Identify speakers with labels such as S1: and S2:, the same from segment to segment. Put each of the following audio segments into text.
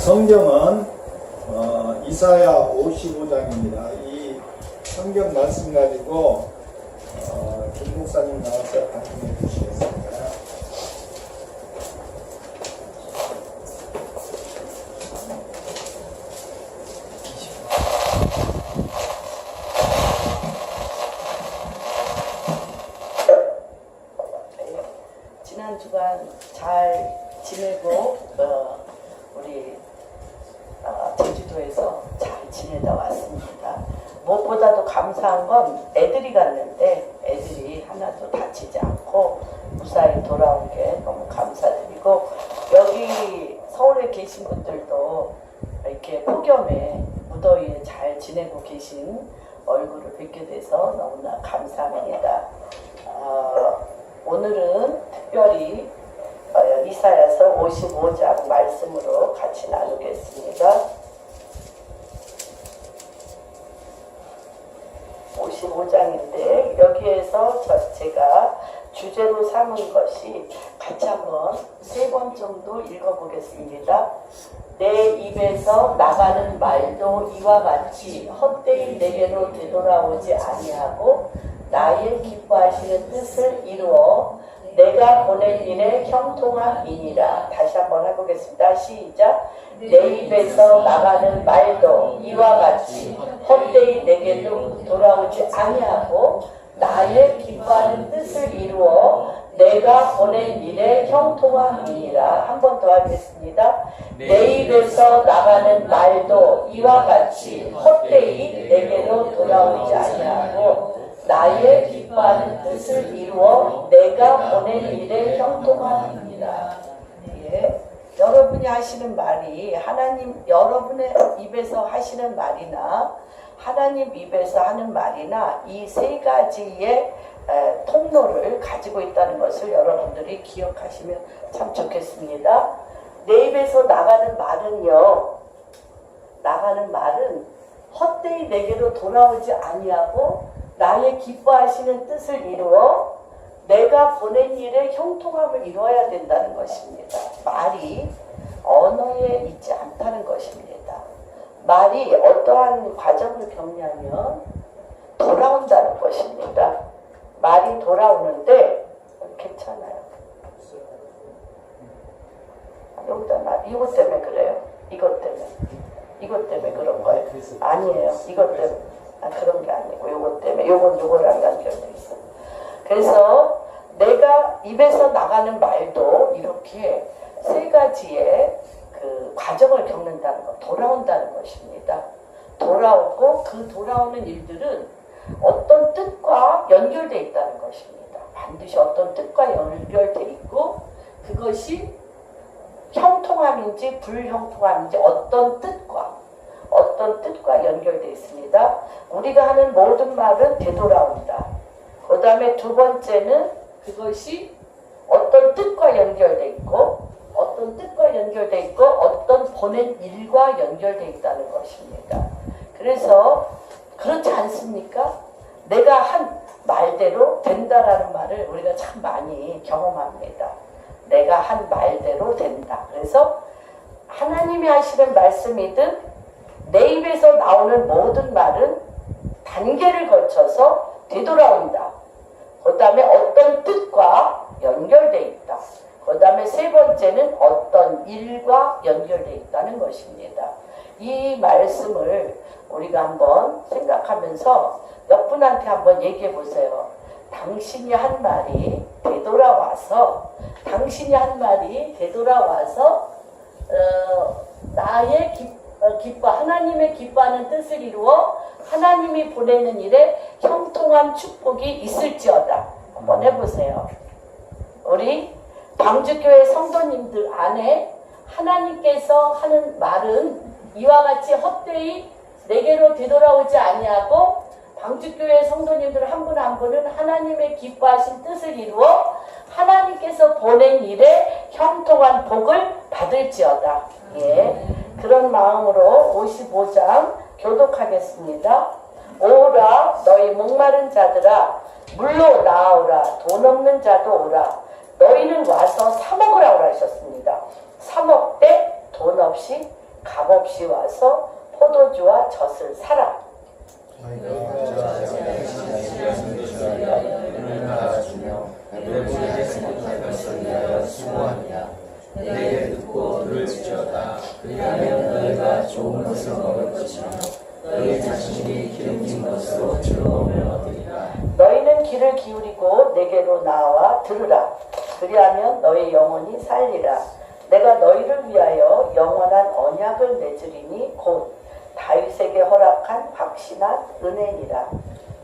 S1: 성경은 이사야 55장입니다. 이 성경 말씀 가지고 김 목사님 나와서 강의해 주시겠습니다.
S2: 지난 주간 잘 지내고 우리 제주도에서 잘 지내다 왔습니다. 무엇보다도 감사한 건 애들이 갔는데 애들이 하나도 다치지 않고 무사히 돌아온 게 너무 감사드리고, 여기 서울에 계신 분들도 이렇게 폭염에 무더위에 잘 지내고 계신 얼굴을 뵙게 돼서 너무나 감사합니다. 오늘은 특별히 이사야서 55장 말씀으로 같이 나누겠습니다. 55장인데 여기에서 제가 주제로 삼은 것이 같이 한번 3번 정도 읽어보겠습니다. 내 입에서 나가는 말도 이와 같이 헛되이 내게로 되돌아오지 아니하고 나의 기뻐하시는 뜻을 이루어 내가 보낸 일에 형통함이니라. 다시 한번 해보겠습니다. 시작. 내 입에서 나가는 말도 이와 같이 헛되이 내게로 돌아오지 아니하고 나의 기뻐하는 뜻을 이루어 내가 보낸 일에 형통함이니라. 한 번 더 하겠습니다. 내 입에서 나가는 말도 이와 같이 헛되이 내게로 돌아오지 아니하고 나의 기뻐하는 뜻을 이루어 내가 보낸 일에 형통함이니라. 예. 여러분이 하시는 말이 하나님, 여러분의 입에서 하시는 말이나 하나님 입에서 하는 말이나 이 3가지의 통로를 가지고 있다는 것을 여러분들이 기억하시면 참 좋겠습니다. 내 입에서 나가는 말은 헛되이 내게로 돌아오지 아니하고 나의 기뻐하시는 뜻을 이루어 내가 보낸 일에 형통함을 이루어야 된다는 것입니다. 말이 언어에 있지 않다는 것입니다. 말이 어떠한 과정을 겪냐면 돌아온다는 것입니다. 말이 돌아오는데 괜찮아요. 이것 때문에 그래요. 이것 때문에 그런 거예요. 아니에요. 이것 때문에. 그런 게 아니고 요것 때문에, 요건 요거랑 연결돼 있어. 그래서 내가 입에서 나가는 말도 이렇게 3가지의 그 과정을 겪는다는 것, 돌아온다는 것입니다. 돌아오고 그 돌아오는 일들은 어떤 뜻과 연결돼 있다는 것입니다. 반드시 어떤 뜻과 연결돼 있고 그것이 형통함인지 불형통함인지 어떤 뜻과 연결되어 있습니다. 우리가 하는 모든 말은 되돌아온다. 그 다음에 2번째는 그것이 어떤 뜻과 연결되어 있고 어떤 보낸 일과 연결되어 있다는 것입니다. 그래서 그렇지 않습니까? 내가 한 말대로 된다라는 말을 우리가 참 많이 경험합니다. 내가 한 말대로 된다. 그래서 하나님이 하시는 말씀이든 내 입에서 나오는 모든 말은 단계를 거쳐서 되돌아온다. 그 다음에 어떤 뜻과 연결되어 있다. 그 다음에 3번째는 어떤 일과 연결되어 있다는 것입니다. 이 말씀을 우리가 한번 생각하면서 몇 분한테 한번 얘기해 보세요. 당신이 한 말이 되돌아와서 나의 하나님의 기뻐하는 뜻을 이루어 하나님이 보내는 일에 형통한 축복이 있을지어다. 한번 해보세요. 우리 방주교회 성도님들 안에 하나님께서 하는 말은 이와 같이 헛되이 내게로 되돌아오지 아니하고 방주교회 성도님들 한 분 한 분은 하나님의 기뻐하신 뜻을 이루어 하나님께서 보낸 일에 형통한 복을 받을지어다. 예. 그런 마음으로 55장 교독하겠습니다. 오라 너희 목마른 자들아 물로 나아오라. 돈 없는 자도 오라. 너희는 와서 사 먹으라 하셨습니다. 사 먹되 돈 없이 값없이 와서 포도주와 젖을 사라.
S3: 내게 듣고 들을지어다. 그리하면 너희가 좋은 것을 먹을 것이며 너희 자신이 기름진 것으로 즐거움을 얻으리라.
S2: 너희는 귀를 기울이고 내게로 나와 들으라. 그리하면 너희 영혼이 살리라. 내가 너희를 위하여 영원한 언약을 맺으리니 곧 다윗에게 허락한 확신한 은혜니라.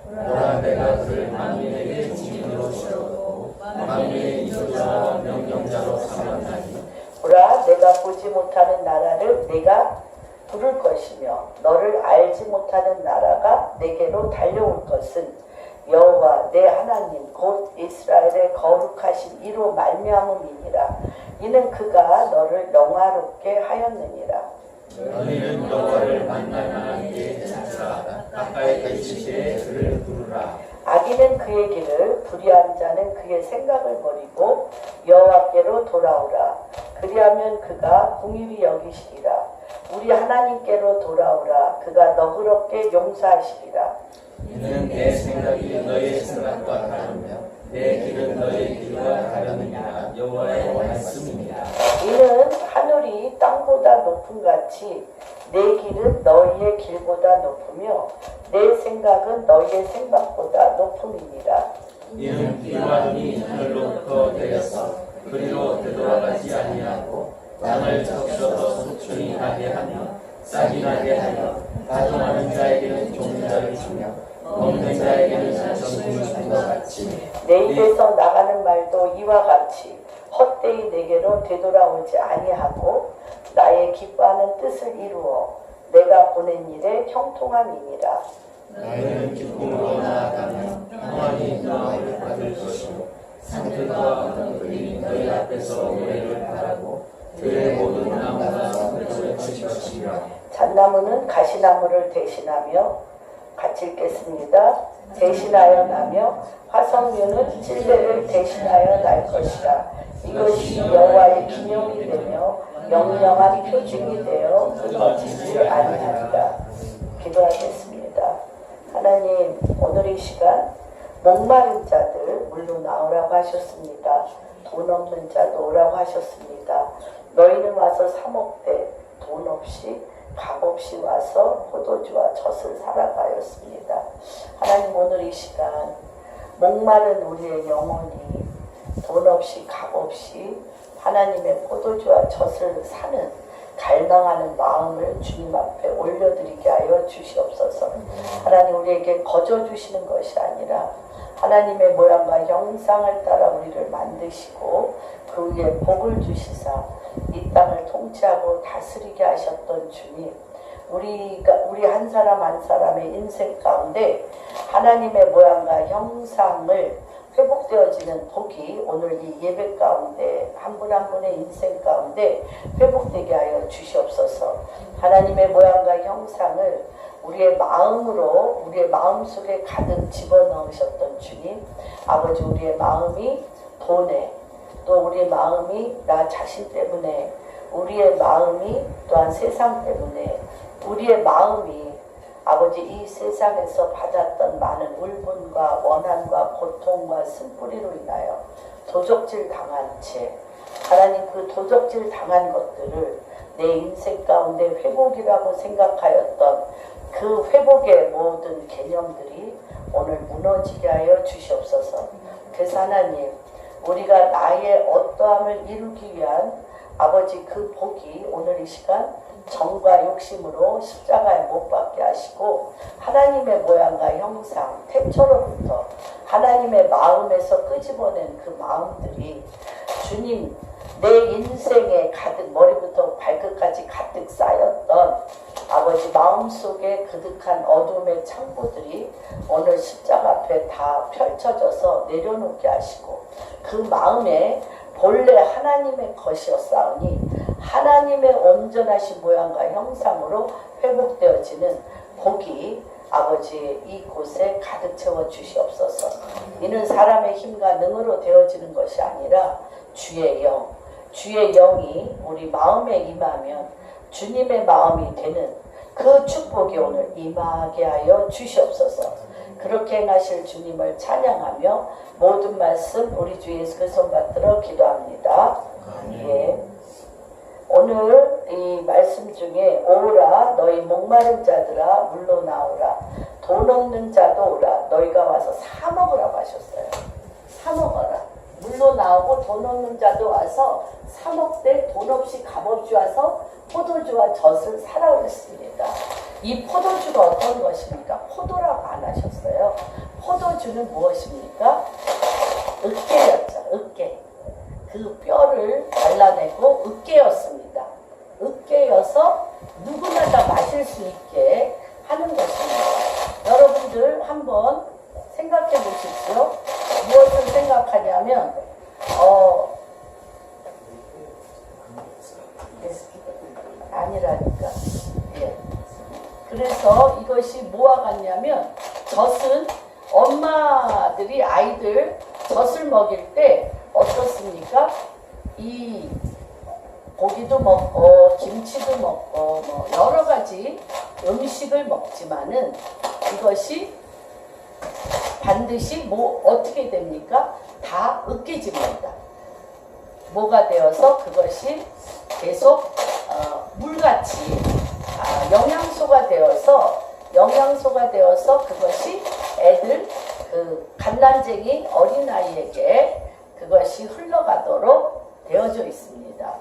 S3: 보라, 내가 그를 만민에게 증인으로 세우고 만민의 인도자와 명령자로 삼았나니
S2: 보라, 내가 보지 못하는 나라를 내가 부를 것이며 너를 알지 못하는 나라가 내게로 달려올 것은 여호와 내 하나님 곧 이스라엘의 거룩하신 이로 말미암음이니라. 이는 그가 너를 영화롭게 하였느니라.
S3: 너희는 여호와를 만날 만한 때에 찾으라. 가까이 계실 때에 그를 부르라.
S2: 악인은 그의 길을, 불의한 자는 그의 생각을 버리고 여호와께로 돌아오라. 그리하면 그가 궁휼히 여기시리라. 우리 하나님께로 돌아오라. 그가 너그럽게 용서하시리라.
S3: 이는 내 생각이 너희의 생각과 다르며 내 길은 너희의 길과 다르느니라. 여호와의 말씀이니라.
S2: 이는 하늘이 땅보다 높음같이 내 길은 너희의 길보다 높으며 내 생각은 너희의 생각보다 높음이니라.
S3: 이는 비와 눈이 하늘로부터 내려서 그리로 되돌아가지 아니하고 땅을 적셔서 소출이 나게 하며 싹이 나게 하여 가동하는 자에게는 종자를 주며 먹는 자에게는 전부를 주는 것 같이
S2: 내 입에서 나가는 말도 이와 같이 헛되이 내게로 되돌아오지 아니하고 나의 기뻐하는 뜻을 이루어 내가 보낸 일에 형통함이니라.
S3: 너희는 기쁨으로 나아가며 평안히 너희를 받을 것이요 산들과 언덕들이 너희 앞에서 노래를 바라고 들의 모든 나무가 소리를 칠 것이며
S2: 잣나무는 가시나무를 대신하며 같이 읽겠습니다. 대신하여 나며 화석류는 찔레를 대신하여 날 것이라. 이것이 여호와의 기념이 되며 영영한 표징이 되어 끊어지지 아니하리라. 기도하겠습니다. 하나님, 오늘 이 시간 목마른 자들 물로 나오라고 하셨습니다. 돈 없는 자도 오라고 하셨습니다. 너희는 와서 사 먹되 돈 없이 값 없이 와서 포도주와 젖을 사라고 하였습니다. 하나님, 오늘 이 시간 목마른 우리의 영혼이 돈 없이 값 없이 하나님의 포도주와 젖을 사는 갈망하는 마음을 주님 앞에 올려드리게 하여 주시옵소서. 하나님, 우리에게 거저 주시는 것이 아니라 하나님의 모양과 형상을 따라 우리를 만드시고 그 위에 복을 주시사 이 땅을 통치하고 다스리게 하셨던 주님, 우리 한 사람 한 사람의 인생 가운데 하나님의 모양과 형상을 회복되어지는 복이 오늘 이 예배 가운데 한 분 한 분의 인생 가운데 회복되게 하여 주시옵소서. 하나님의 모양과 형상을 우리의 마음으로 우리의 마음속에 가득 집어넣으셨던 주님, 아버지, 우리의 마음이 돈에, 또 우리의 마음이 나 자신 때문에, 우리의 마음이 또한 세상 때문에, 우리의 마음이 아버지 이 세상에서 받았던 많은 울분과 원한과 고통과 쓴뿌리로 인하여 도적질 당한 채, 하나님, 그 도적질 당한 것들을 내 인생 가운데 회복이라고 생각하였던 그 회복의 모든 개념들이 오늘 무너지게 하여 주시옵소서. 그래서 하나님, 우리가 나의 어떠함을 이루기 위한 아버지 그 복이 오늘 이 시간 정과 욕심으로 십자가에 못 박게 하시고 하나님의 모양과 형상, 태초로부터 하나님의 마음에서 끄집어낸 그 마음들이 주님, 내 인생에 가득, 머리부터 발끝까지 가득 쌓였던 아버지 마음속에 그득한 어둠의 창고들이 오늘 십자가 앞에 다 펼쳐져서 내려놓게 하시고 그 마음에 본래 하나님의 것이었사오니 하나님의 온전하신 모양과 형상으로 회복되어지는 복이 아버지 이곳에 가득 채워 주시옵소서. 이는 사람의 힘과 능으로 되어지는 것이 아니라 주의 영, 주의 영이 우리 마음에 임하면 주님의 마음이 되는 그 축복이 오늘 임하게 하여 주시옵소서. 그렇게 행하실 주님을 찬양하며 모든 말씀 우리 주 예수 그리스도 손 받들어 기도합니다. 예. 오늘 이 말씀 중에 오라 너희 목마른 자들아 물로 나오라 돈 없는 자도 오라 너희가 와서 사 먹으라고 하셨어요. 사 먹어라. 물로 나오고 돈 없는 자도 와서 사 먹되 돈 없이 값없이 와서 포도주와 젖을 사라 그랬습니다. 이 포도주가 어떤 것입니까? 포도라고 안 하셨어요. 포도주는 무엇입니까? 으깨였죠. 으깨. 그 뼈를 잘라내고 으깨였습니다. 으깨여서 누구나 다 마실 수 있게 하는 것입니다. 여러분들 한번 생각해 보십시오. 무엇을 생각하냐면 아니라니까. 예. 그래서 이것이 뭐와 같냐면 젖은 엄마들이 아이들 젖을 먹일 때 어떻습니까? 이 고기도 먹고 김치도 먹고 뭐 여러 가지 음식을 먹지만은 이것이 반드시 뭐 어떻게 됩니까? 다 으깨집니다. 뭐가 되어서 그것이 계속 물같이 영양소가 되어서 그것이 애들 그 갓난쟁이 어린아이에게 그것이 흘러가도록 되어져 있습니다.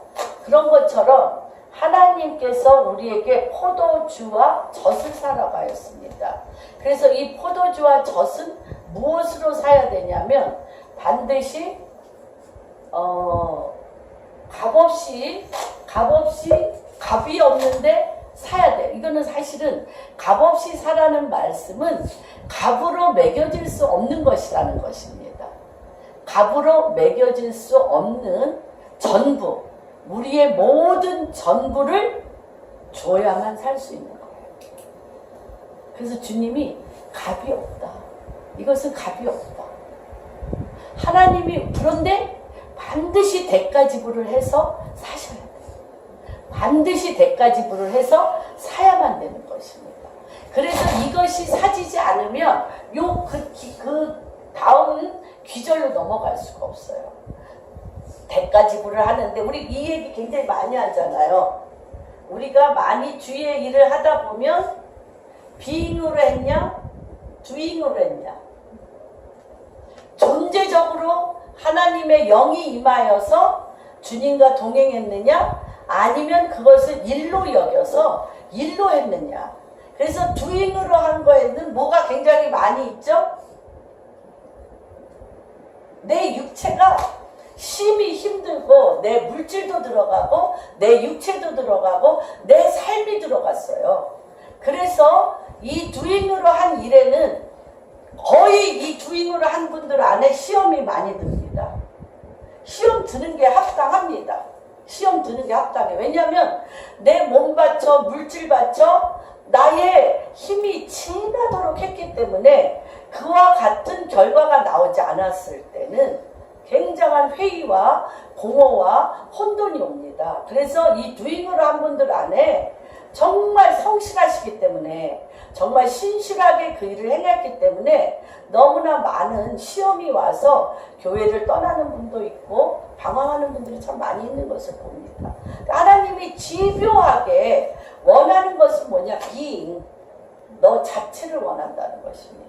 S2: 그런 것처럼 하나님께서 우리에게 포도주와 젖을 사라고 하였습니다. 그래서 이 포도주와 젖은 무엇으로 사야 되냐면 반드시 값이 없는데 사야 돼. 이거는 사실은 값없이 사라는 말씀은 값으로 매겨질 수 없는 것이라는 것입니다. 값으로 매겨질 수 없는 전부, 우리의 모든 전부를 줘야만 살 수 있는 거예요. 그래서 주님이 값이 없다. 이것은 값이 없다. 하나님이 그런데 반드시 대가 지불을 해서 사셔야 돼요. 반드시 대가 지불을 해서 사야만 되는 것입니다. 그래서 이것이 사지지 않으면 그 다음 귀절로 넘어갈 수가 없어요. 대가 지불을 하는데 우리 이 얘기 굉장히 많이 하잖아요. 우리가 많이 주의 일을 하다 보면 비잉으로 했냐? 두잉으로 했냐? 존재적으로 하나님의 영이 임하여서 주님과 동행했느냐? 아니면 그것을 일로 여겨서 일로 했느냐? 그래서 두잉으로 한 거에는 뭐가 굉장히 많이 있죠? 내 육체가 심히 힘들고 내 물질도 들어가고 내 육체도 들어가고 내 삶이 들어갔어요. 그래서 이 두잉으로 한 일에는 거의 이 두잉으로 한 분들 안에 시험이 많이 듭니다. 시험 드는 게 합당합니다. 시험 드는 게 합당해. 왜냐하면 내 몸 바쳐 물질 바쳐 나의 힘이 지나도록 했기 때문에 그와 같은 결과가 나오지 않았을 때는 굉장한 회의와 공허와 혼돈이 옵니다. 그래서 이 두잉으로 한 분들 안에 정말 성실하시기 때문에 정말 신실하게 그 일을 행했기 때문에 너무나 많은 시험이 와서 교회를 떠나는 분도 있고 방황하는 분들이 참 많이 있는 것을 봅니다. 하나님이 집요하게 원하는 것은 뭐냐? being, 너 자체를 원한다는 것입니다.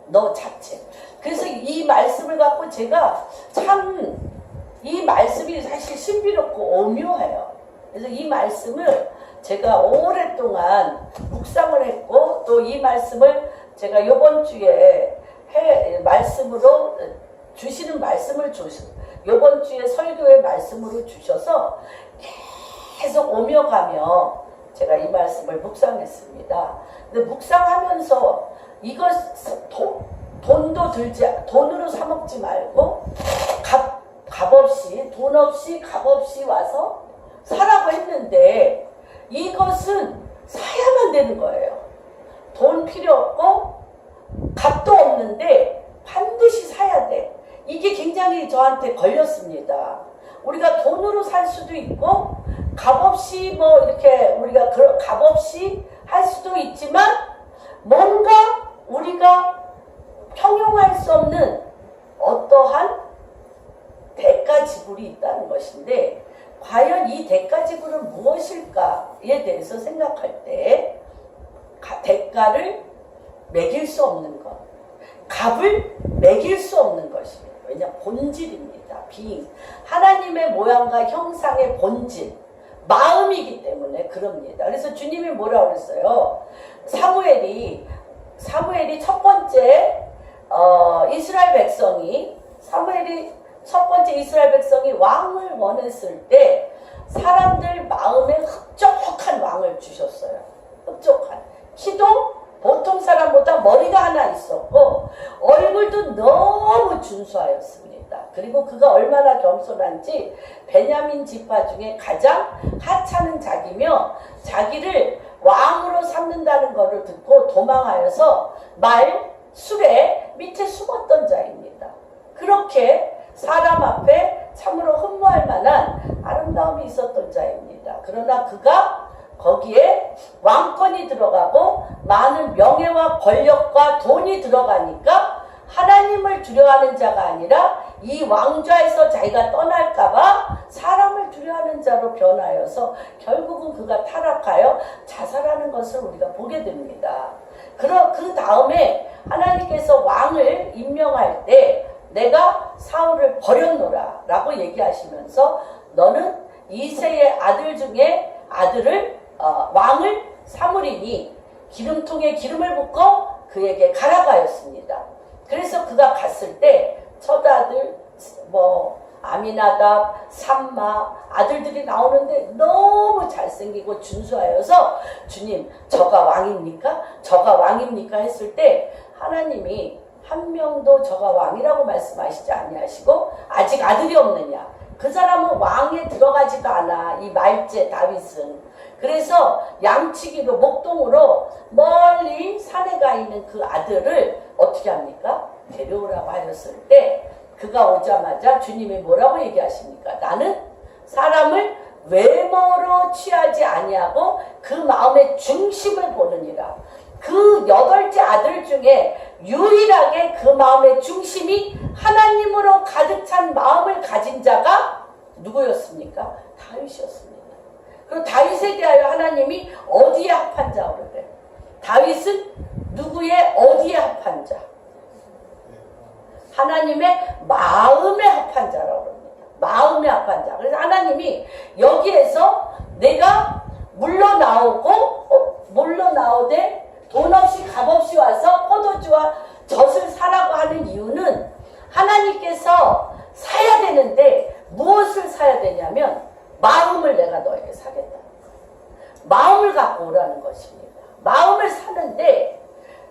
S2: 너 자체. 그래서 이 말씀을 갖고 제가 참 이 말씀이 사실 신비롭고 오묘해요. 그래서 이 말씀을 제가 오랫동안 묵상을 했고 또 이 말씀을 제가 이번 주에 말씀으로 주시는 말씀을 이번 주에 설교의 말씀으로 주셔서 계속 오며가며 제가 이 말씀을 묵상했습니다. 근데 묵상하면서 이것 돈으로 사 먹지 말고 값없이 돈 없이 값없이 와서 사라고 했는데 이것은 사야만 되는 거예요. 돈 필요 없고 값도 없는데 반드시 사야 돼. 이게 굉장히 저한테 걸렸습니다. 우리가 돈으로 살 수도 있고 값없이 뭐 이렇게 우리가 값없이 할 수도 있지만 뭔가 우리가 평용할 수 없는 어떠한 대가 지불이 있다는 것인데 과연 이 대가 지불은 무엇일까에 대해서 생각할 때 대가를 매길 수 없는 것, 값을 매길 수 없는 것입니다. 왜냐? 본질입니다. 비잉. 하나님의 모양과 형상의 본질, 마음이기 때문에 그럽니다. 그래서 주님이 뭐라고 그랬어요? 사무엘이 첫 번째 사무엘이 첫 번째 이스라엘 백성이 왕을 원했을 때 사람들 마음에 흡족한 왕을 주셨어요. 흡족한. 키도 보통 사람보다 머리가 하나 있었고 얼굴도 너무 준수하였습니다. 그리고 그가 얼마나 겸손한지 베냐민 지파 중에 가장 하찮은 자기며 자기를 왕으로 삼는다는 것을 듣고 도망하여서 술에 밑에 숨었던 자입니다. 그렇게 사람 앞에 참으로 흠모할 만한 아름다움이 있었던 자입니다. 그러나 그가 거기에 왕권이 들어가고 많은 명예와 권력과 돈이 들어가니까 하나님을 두려워하는 자가 아니라 이 왕좌에서 자기가 떠날까봐 사람을 두려워하는 자로 변하여서 결국은 그가 타락하여 자살하는 것을 우리가 보게 됩니다. 그 다음에 하나님께서 왕을 임명할 때 내가 사울을 버렸노라 라고 얘기하시면서 너는 이새의 아들 중에 왕을 삼으리니 기름통에 기름을 붓고 그에게 가라고 하였습니다. 그래서 그가 갔을 때 첫 아들 아미나답, 삼마 아들들이 나오는데 너무 잘생기고 준수하여서 주님 저가 왕입니까? 저가 왕입니까? 했을 때 하나님이 한 명도 저가 왕이라고 말씀하시지 아니하시고 아직 아들이 없느냐? 그 사람은 왕에 들어가지도 않아. 이 말제 다윗은. 그래서 양치기로 목동으로 멀리 산에 가 있는 그 아들을 어떻게 합니까? 데려오라고 하였을 때 그가 오자마자 주님이 뭐라고 얘기하십니까? 나는 사람을 외모로 취하지 아니하고 그 마음의 중심을 보느니라. 그 8째 아들 중에 유일하게 그 마음의 중심이 하나님으로 가득 찬 마음을 가진 자가 누구였습니까? 다윗이었습니다. 그리고 다윗에 대하여 하나님이 어디에 합한 자라고 그래요? 다윗은 누구의 어디에 합한 자? 하나님의 마음에 합한 자라고 합니다. 마음에 합한 자. 그래서 하나님이 여기에서 내가 물러나오되 돈 없이 값 없이 와서 포도주와 젖을 사라고 하는 이유는 하나님께서 사야 되는데 무엇을 사야 되냐면 마음을 내가 너에게 사겠다. 마음을 갖고 오라는 것입니다. 마음을 사는데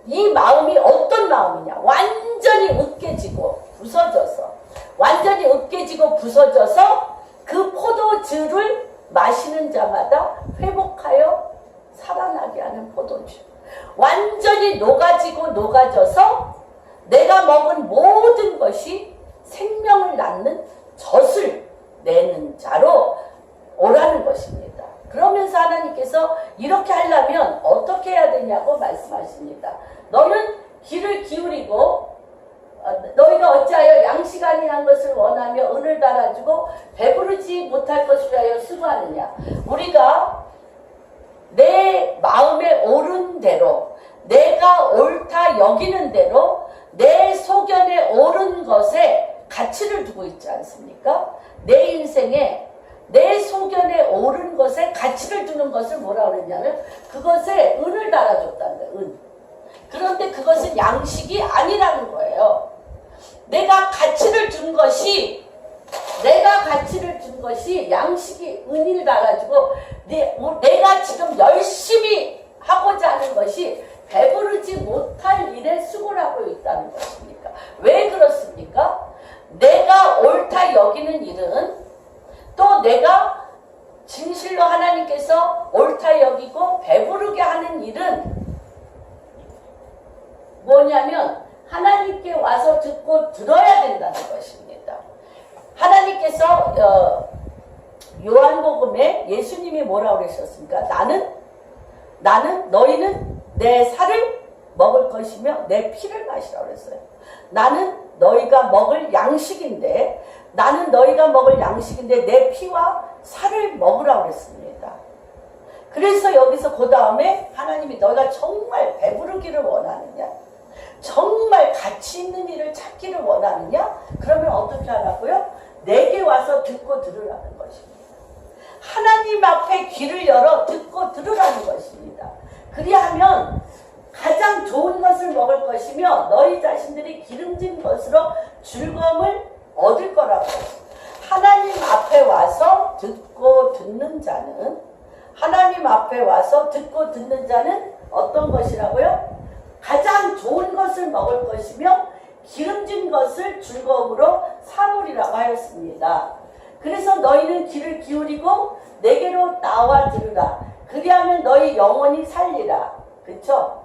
S2: 이 마음이 어떤 마음이냐? 완전히 으깨지고 부서져서 그 포도주를 마시는 자마다 회복하여 살아나게 하는 포도주. 완전히 녹아져서 내가 먹은 모든 것이 생명을 낳는 젖을 내는 자로 오라는 것입니다. 그러면서 하나님께서 이렇게 하려면 어떻게 해야 되냐고 말씀하십니다. 너는 귀를 기울이고 너희가 어찌하여 양식 아니한 것을 원하며 은을 달아주고 배부르지 못할 것을 위하여 수고하느냐. 우리가 내 마음에 옳은 대로 내가 옳다 여기는 대로 내 소견에 옳은 것에 가치를 두고 있지 않습니까? 내 인생에 내 소견에 옳은 것에 가치를 두는 것을 뭐라고 그랬냐면 그것에 은을 달아줬다는 거예요. 은. 그런데 그것은 양식이 아니라는 거예요. 내가 가치를 준 것이 양식이 은을 달아주고 내가 지금 열심히 하고자 하는 것이 배부르지 못할 일에 수고하고 있다는 것입니까? 왜 그렇습니까? 내가 옳다 여기는 일은 또 내가 진실로 하나님께서 옳다 여기고 배부르게 하는 일은 뭐냐면 하나님께 와서 듣고 들어야 된다는 것입니다. 하나님께서 요한복음에 예수님이 뭐라고 그러셨습니까? 너희는 내 살을 먹을 것이며 내 피를 마시라고 그랬어요. 나는 너희가 먹을 양식인데 내 피와 살을 먹으라고 그랬습니다. 그래서 여기서 그 다음에 하나님이 너희가 정말 배부르기를 원하느냐? 정말 가치 있는 일을 찾기를 원하느냐? 그러면 어떻게 하라고요? 내게 와서 듣고 들으라는 것입니다. 하나님 앞에 귀를 열어 듣고 들으라는 것입니다. 그리하면 가장 좋은 것을 먹을 것이며 너희 자신들이 기름진 것으로 즐거움을 얻을 거라고. 하나님 앞에 와서 듣고 듣는 자는 어떤 것이라고요? 가장 좋은 것을 먹을 것이며 기름진 것을 즐거움으로 삼으리라고 하였습니다. 그래서 너희는 귀를 기울이고 내게로 나와 들으라. 그리하면 너희 영혼이 살리라. 그렇죠?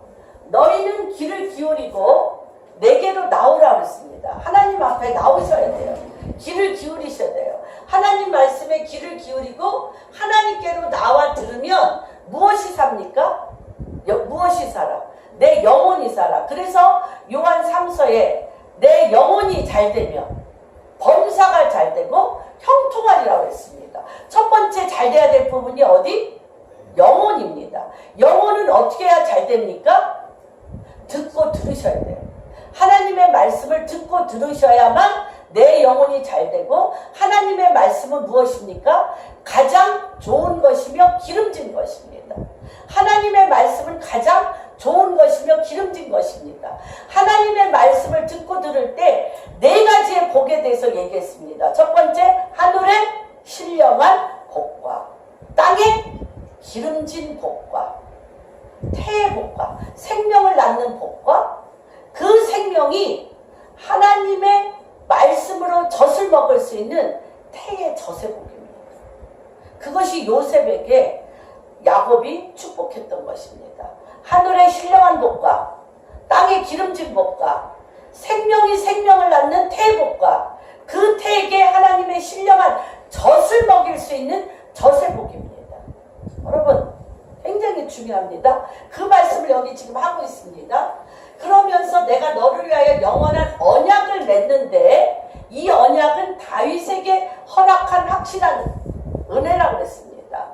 S2: 너희는 귀를 기울이고 내게로 나오라 그랬습니다. 하나님 앞에 나오셔야 돼요. 귀를 기울이셔야 돼요. 하나님 말씀에 귀를 기울이고 하나님께로 나와 들으면 무엇이 삽니까? 무엇이 살아? 내 영혼이 살아. 그래서 요한 3서에 내 영혼이 잘 되면 범사가 잘 되고 형통하리라고 했습니다. 첫 번째 잘 돼야 될 부분이 어디? 영혼입니다. 영혼은 어떻게 해야 잘 됩니까? 듣고 들으셔야 돼요. 하나님의 말씀을 듣고 들으셔야만 내 영혼이 잘 되고, 하나님의 말씀은 무엇입니까? 가장 좋은 것이며 기름진 것입니다. 하나님의 말씀은 가장 좋은 것이며 기름진 것입니다. 하나님의 말씀을 듣고 들을 때 네 가지의 복에 대해서 얘기했습니다. 첫 번째, 하늘의 신령한 복과 땅의 기름진 복과 태의 복과 생명을 낳는 복과 그 생명이 하나님의 말씀으로 젖을 먹을 수 있는 태의 젖의 복입니다. 그것이 요셉에게 야곱이 축복했던 것입니다. 하늘의 신령한 복과 땅의 기름진 복과 생명이 생명을 낳는 태의 복과 그 태에게 하나님의 신령한 젖을 먹일 수 있는 젖의 복입니다. 여러분, 굉장히 중요합니다. 그 말씀을 여기 지금 하고 있습니다. 그러면서 내가 너를 위하여 영원한 언약을 맺는데 이 언약은 다윗에게 허락한 확실한 은혜라고 그랬습니다.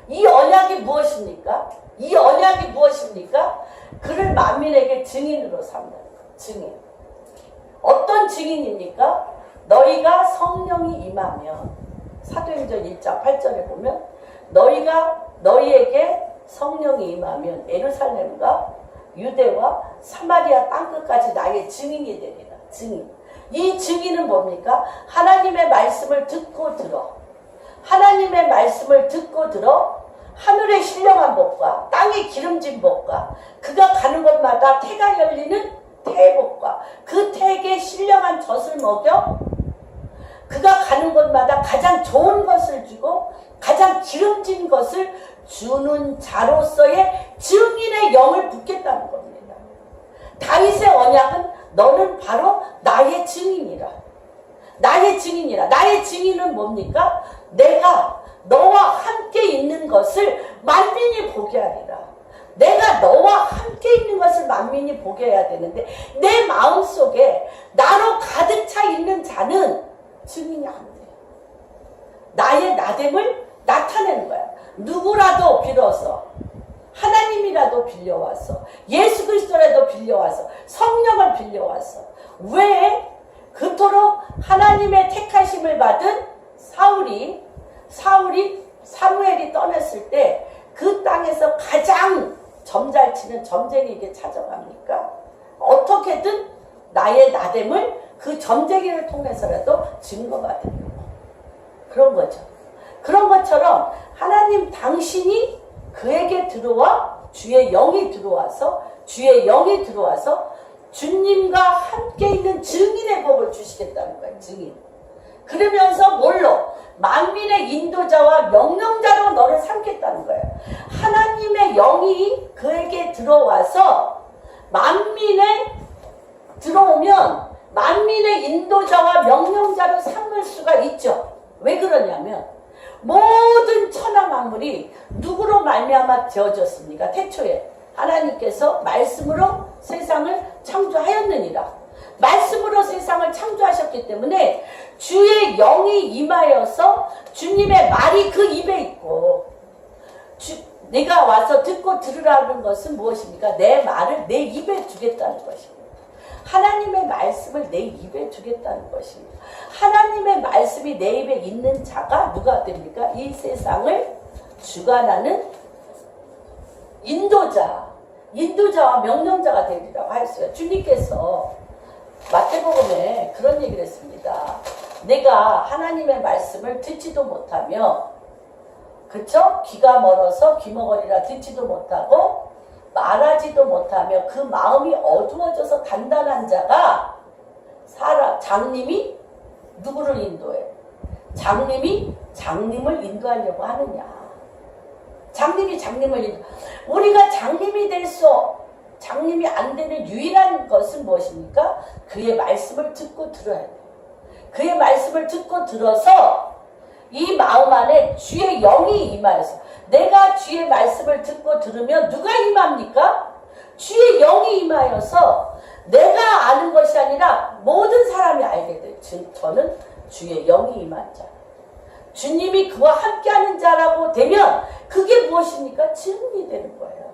S2: 이 언약이 무엇입니까? 그를 만민에게 증인으로 삼는 증인. 어떤 증인입니까? 너희가 성령이 임하면, 사도행전 1장 8절에 보면 너희에게 성령이 임하면 예루살렘과 유대와 사마리아 땅끝까지 나의 증인이 되리라. 증인. 이 증인은 뭡니까? 하나님의 말씀을 듣고 들어. 하나님의 말씀을 듣고 들어 하늘의 신령한 복과 땅의 기름진 복과 그가 가는 곳마다 태가 열리는 태의 복과 그 태에게 신령한 젖을 먹여 그가 가는 곳마다 가장 좋은 것을 주고 가장 기름진 것을 주는 자로서의 증인의 영을 붓겠다는 겁니다. 다윗의 언약은 너는 바로 나의 증인이라. 나의 증인이라. 나의 증인은 뭡니까? 내가 너와 함께 있는 것을 만민이 보게 하리라. 내가 너와 함께 있는 것을 만민이 보게 해야 되는데 내 마음속에 나로 가득 차 있는 자는 증인이 안 돼요. 나의 나됨을 나타내는 거야. 누구라도 빌어서, 하나님이라도 빌려와서, 예수 그리스도라도 빌려와서, 성령을 빌려와서, 왜 그토록 하나님의 택하심을 받은 사무엘이 떠났을 때 그 땅에서 가장 점잘치는 점쟁이에게 찾아갑니까? 어떻게든 나의 나됨을 그 점쟁이를 통해서라도 증거받으려고. 그런 거죠. 그런 것처럼 하나님 당신이 그에게 들어와 주의 영이 들어와서 주님과 함께 있는 증인의 복을 주시겠다는 거예요. 증인. 그러면서 뭘로? 만민의 인도자와 명령자로 너를 삼겠다는 거예요. 하나님의 영이 그에게 들어와서 들어오면 만민의 인도자와 명령자로 삼을 수가 있죠. 왜 그러냐면 모든 천하 만물이 누구로 말미암아 되어졌습니까? 태초에 하나님께서 말씀으로 세상을 창조하였느니라. 말씀으로 세상을 창조하셨기 때문에 주의 영이 임하여서 주님의 말이 그 입에 있고, 내가 와서 듣고 들으라는 것은 무엇입니까? 내 말을 내 입에 두겠다는 것입니다. 하나님의 말씀을 내 입에 두겠다는 것입니다. 하나님의 말씀이 내 입에 있는 자가 누가 됩니까? 이 세상을 주관하는 인도자와 명령자가 되리라고 하였어요. 주님께서 마태복음에 그런 얘기를 했습니다. 내가 하나님의 말씀을 듣지도 못하며, 그쵸? 귀가 멀어서 귀머거리라 듣지도 못하고 말하지도 못하며 그 마음이 어두워져서 단단한 자가 장님이 누구를 인도해? 장님이 장님을 인도하려고 하느냐? 장님이 장님을 인도. 우리가 장님이 장님이 안 되는 유일한 것은 무엇입니까? 그의 말씀을 듣고 들어야 돼요. 그의 말씀을 듣고 들어서 이 마음 안에 주의 영이 임하여서, 내가 주의 말씀을 듣고 들으면 누가 임합니까? 주의 영이 임하여서 내가 아는 것이 아니라 모든 사람이 알게 돼요. 저는 주의 영이 임한 자. 주님이 그와 함께하는 자라고 되면 그게 무엇입니까? 증인이 되는 거예요.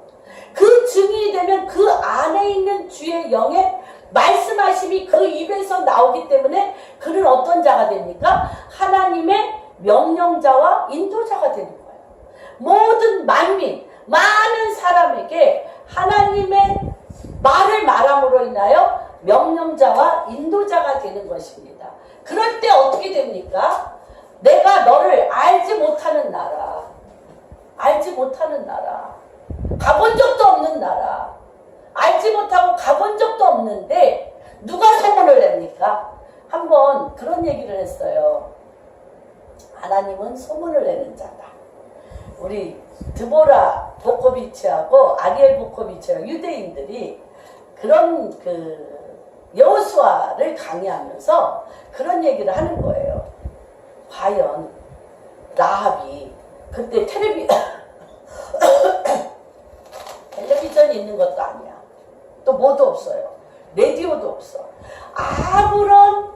S2: 그 증인이 되면 그 안에 있는 주의 영의 말씀하심이 그 입에서 나오기 때문에 그는 어떤 자가 됩니까? 하나님의 명령자와 인도자가 되는 거예요. 모든 만민, 많은 사람에게 하나님의 말을 말함으로 인하여 명령자와 인도자가 되는 것입니다. 그럴 때 어떻게 됩니까? 내가 너를 알지 못하는 나라, 가본 적도 없는 나라, 알지 못하고 가본 적도 없는데 누가 소문을 냅니까? 한번 그런 얘기를 했어요. 하나님은 소문을 내는 자다. 우리 드보라 보코비치하고 아리엘 보코비치하고 유대인들이 그런 여호수아를 강의하면서 그런 얘기를 하는 거예요. 과연 라합이 그때 텔레비전이 있는 것도 아니야. 또 뭐도 없어요. 라디오도 없어. 아무런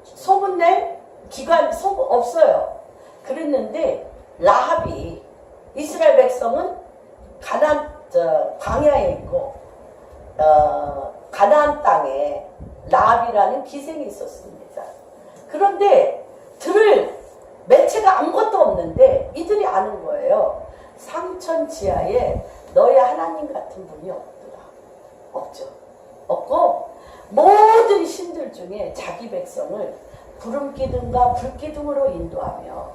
S2: 소문낼 기관 없어요. 그랬는데 라합이, 이스라엘 백성은 광야에 있고 가나안 땅에 라합이라는 기생이 있었습니다. 그런데 들을 매체가 아무것도 없는데 이들이 아는 거예요. 상천 지하에 너의 하나님 같은 분이 없더라. 없고 모든 신들 중에 자기 백성을 구름기둥과 불기둥으로 인도하며,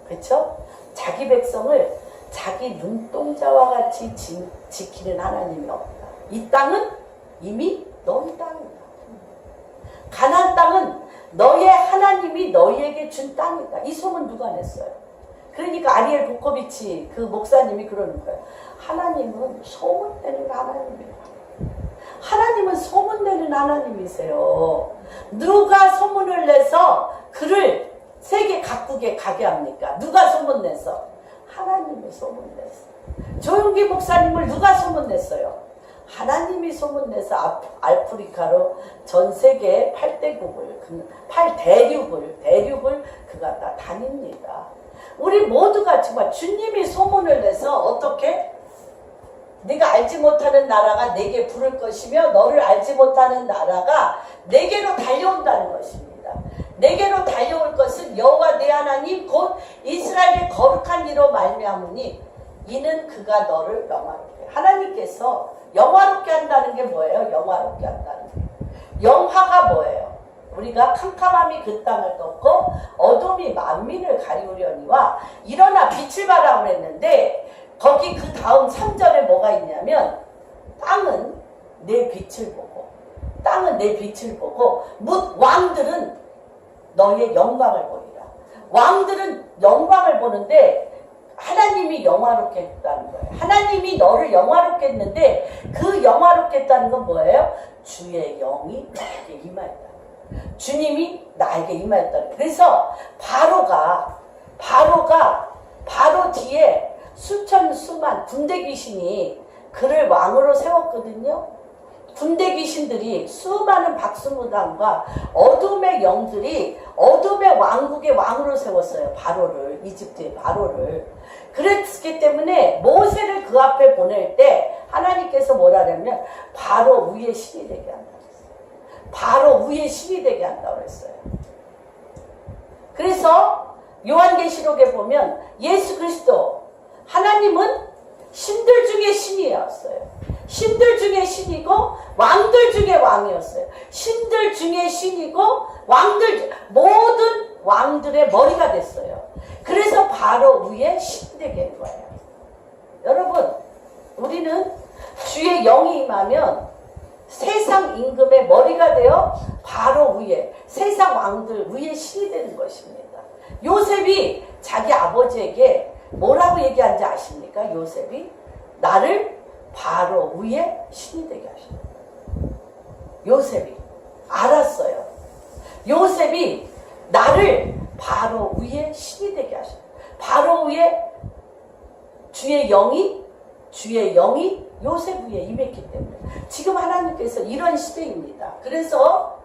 S2: 그렇죠? 자기 백성을 자기 눈동자와 같이 지키는 하나님이 없다. 이 땅은 이미 너희 땅이다. 가나안 땅은 너의 하나님이 너희에게 준 땅이다. 이 소문 누가 냈어요? 그러니까 아리엘 보코비치 그 목사님이 그러는 거예요. 하나님은 소문내는 하나님이에요. 하나님은 소문내는 하나님이세요. 누가 소문을 내서 그를 세계 각국에 가게 합니까? 누가 소문내서? 하나님이 소문냈어요. 조용기 목사님을 누가 소문냈어요? 하나님이 소문내서 아프리카로 전 세계 8대륙을 그가 다 다닙니다. 우리 모두가 정말 주님이 소문을 내서 어떻게? 네가 알지 못하는 나라가 내게 부를 것이며 너를 알지 못하는 나라가 내게로 달려온다는 것입니다. 내게로 달려올 것은 여호와 내 하나님 곧 이스라엘의 거룩한 이로 말미암으니 이는 그가 너를 영화롭게. 하나님께서 영화롭게 한다는 게 뭐예요? 영화롭게 한다는 게. 영화가 뭐예요? 우리가 캄캄함이 그 땅을 덮고 어둠이 만민을 가리우려니와 일어나 빛을 발하고 했는데 거기 그 다음 3절에 뭐가 있냐면 땅은 내 빛을 보고 뭇 왕들은 너의 영광을 보리라. 왕들은 영광을 보는데 하나님이 영화롭게 했다는 거예요. 하나님이 너를 영화롭게 했는데 그 영화롭게 했다는 건 뭐예요? 주의 영이 너에게 임하였다. 주님이 나에게 임하였다. 그래서 바로 뒤에 수만 군대 귀신이 그를 왕으로 세웠거든요. 군대 귀신들이 수많은 박수무당과 어둠의 영들이 어둠의 왕국의 왕으로 세웠어요. 바로를, 이집트의 바로를. 그랬기 때문에 모세를 그 앞에 보낼 때 하나님께서 뭐라냐면 바로 위에 신이 되게 한다고 했어요. 바로 위에 신이 되게 한다고 했어요. 그래서 요한계시록에 보면 예수 그리스도 하나님은 신들 중에 신이었어요. 신들 중에 신이고 왕들 중에 왕이었어요. 신들 중에 신이고 모든 왕들의 머리가 됐어요. 그래서 바로 위에 신이 되게 된 거예요. 여러분, 우리는 주의 영이 임하면 세상 임금의 머리가 되어 바로 위에 세상 왕들 위에 신이 되는 것입니다. 요셉이 자기 아버지에게 뭐라고 얘기한지 아십니까? 요셉이 나를 바로 위에 신이 되게 하십니다. 요셉이 알았어요. 요셉이 나를 바로 위에 신이 되게 하십니다. 바로 위에 주의 영이 요셉 위에 임했기 때문에 지금 하나님께서 이런 시대입니다. 그래서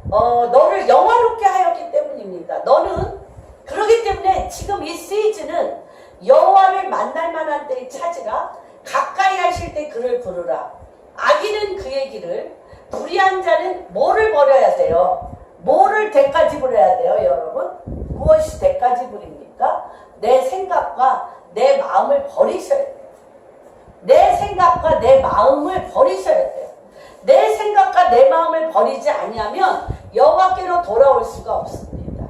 S2: 너를 영화롭게 하였기 때문입니다. 너는 그러기 때문에 지금 이 시즌은 여호와를 만날 만한 때에 찾으라. 가까이 하실 때 그를 부르라. 악인은 그의 길을, 불의한 자는 뭐를 버려야 돼요? 뭐를 대가지불해야 돼요, 여러분? 무엇이 대가지불입니까? 내 생각과 내 마음을 버리셔야 돼요. 내 생각과 내 마음을 버리셔야 돼요. 내 생각과 내 마음을 버리지 아니하면 여호와께로 돌아올 수가 없습니다.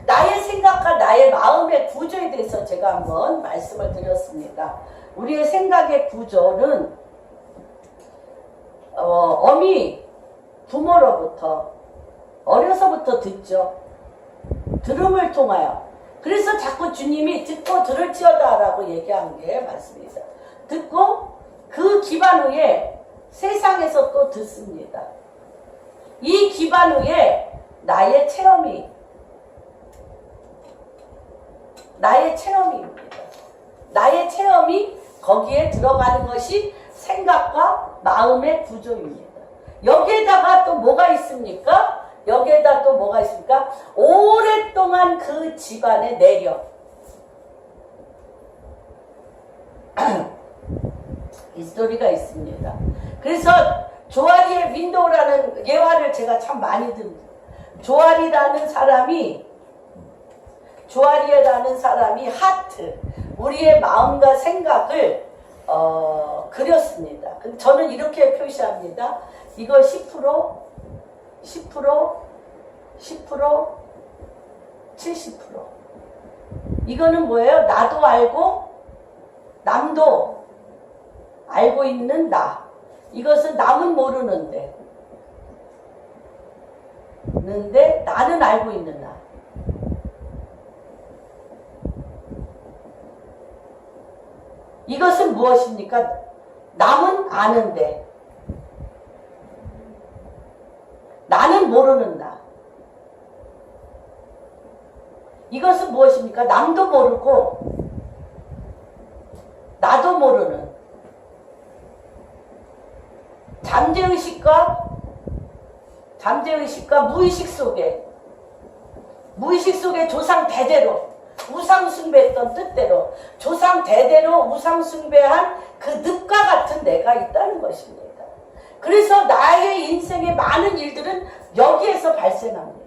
S2: 나의 생각과 나의 마음의 구조에 대해서 제가 한번 말씀을 드렸습니다. 우리의 생각의 구조는 어미 부모로부터 어려서부터 듣죠. 들음을 통하여. 그래서 자꾸 주님이 듣고 들을지어다 라고 얘기한 게 맞습니다. 듣고 그 기반 위에 세상에서 또 듣습니다. 이 기반 위에 나의 체험입니다. 나의 체험이 거기에 들어가는 것이 생각과 마음의 구조입니다. 여기에다가 또 뭐가 있습니까? 오랫동안 그 집안의 내력. 이 스토리가 있습니다. 그래서 조아리의 윈도우라는 예화를 제가 참 많이 듭니다. 조아리라는 사람이 하트, 우리의 마음과 생각을 그렸습니다. 저는 이렇게 표시합니다. 이거 10%, 70%. 이거는 뭐예요? 나도 알고 남도 알고 있는 나. 이것은 남은 모르는데 나는 알고 있는 나. 이것은 무엇입니까? 남은 아는데 나는 모르는 나. 이것은 무엇입니까? 남도 모르고 나도 모르는 잠재의식과 무의식 속에 조상 대대로 우상 숭배했던 뜻대로 조상 대대로 우상 숭배한 그 늪과 같은 내가 있다는 것입니다. 그래서 나의 인생의 많은 일들은 여기에서 발생합니다.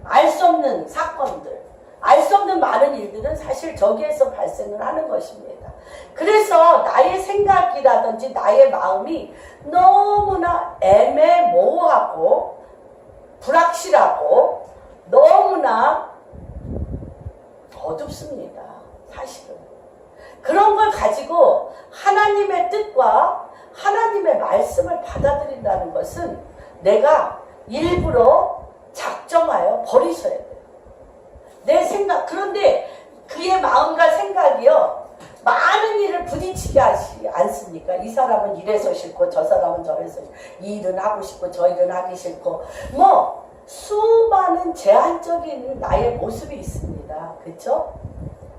S2: 알 수 없는 사건들, 알 수 없는 많은 일들은 사실 저기에서 발생을 하는 것입니다. 그래서 나의 생각이라든지 나의 마음이 너무나 애매모호하고 불확실하고 너무나 어둡습니다. 사실은. 그런 걸 가지고 하나님의 뜻과 하나님의 말씀을 받아들인다는 것은 내가 일부러 작정하여 버리셔야 돼요. 내 생각. 그런데 그의 마음과 생각이요, 많은 일을 부딪히게 하지 않습니까? 않습니까? 이 사람은 이래서 싫고 저 사람은 저래서 이 일은 하고 싶고 저 일은 하기 싫고 뭐 수많은 제한적인 나의 모습이 있습니다. 그렇죠?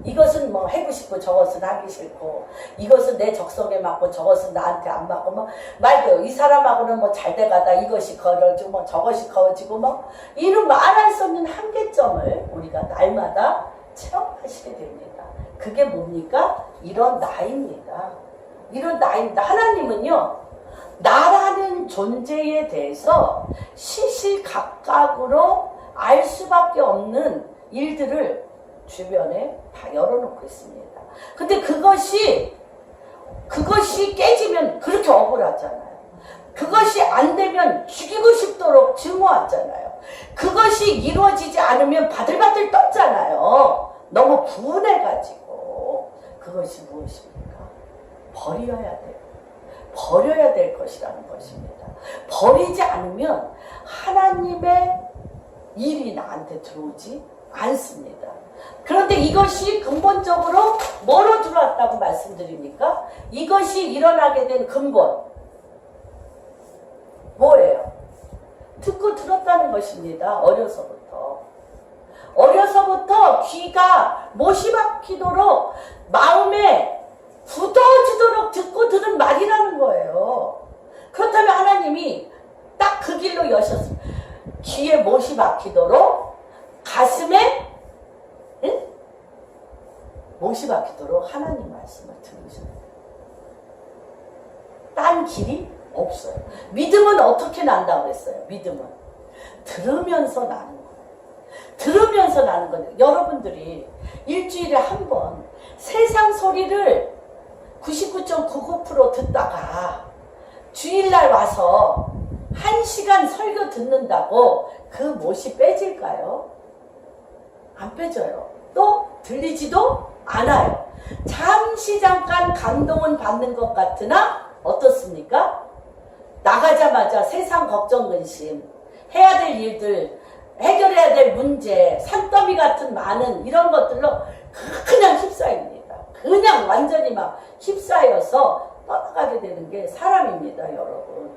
S2: 이것은 뭐 하고 싶고 저것은 하기 싫고 이것은 내 적성에 맞고 저것은 나한테 안 맞고 뭐 말도 이 사람하고는 뭐 잘 돼가다 이것이 걸어지고 뭐 저것이 커지고 뭐 이런 말할 수 없는 한계점을 우리가 날마다 체험하시게 됩니다. 그게 뭡니까? 이런 나입니다. 이런 나입니다. 하나님은요 나라는 존재에 대해서 시시각각으로 알 수밖에 없는 일들을 주변에 다 열어놓고 있습니다. 근데 그것이 깨지면 그렇게 억울하잖아요. 그것이 안 되면 죽이고 싶도록 증오하잖아요. 그것이 이루어지지 않으면 바들바들 떴잖아요. 너무 분해가지고. 그것이 무엇입니까? 버려야 될 것이라는 것입니다. 버리지 않으면 하나님의 일이 나한테 들어오지 않습니다. 그런데 이것이 근본적으로 뭐로 들어왔다고 말씀드립니까? 이것이 일어나게 된 근본 뭐예요? 듣고 들었다는 것입니다. 어려서부터 귀가 못이 박히도록 마음에 굳어지도록 듣고 들은 말이라는 거예요. 그렇다면 하나님이 딱 그 길로 여셨습니다. 귀에 못이 박히도록 가슴에 못이 박히도록 하나님 말씀을 들으셔야 돼요. 딴 길이 없어요. 믿음은 어떻게 난다고 그랬어요? 믿음은 들으면서 나는 거예요. 들으면서 나는 거예요. 여러분들이 일주일에 한 번 세상 소리를 99.99% 듣다가 주일날 와서 1시간 설교 듣는다고 그 못이 빼질까요? 안 빼져요. 또 들리지도 않아요. 잠시 잠깐 감동은 받는 것 같으나 어떻습니까? 나가자마자 세상 걱정 근심, 해야 될 일들, 해결해야 될 문제, 산더미 같은 많은 이런 것들로 그냥 휩싸입니다. 그냥 완전히 막 휩싸여서 떠나가게 되는 게 사람입니다, 여러분.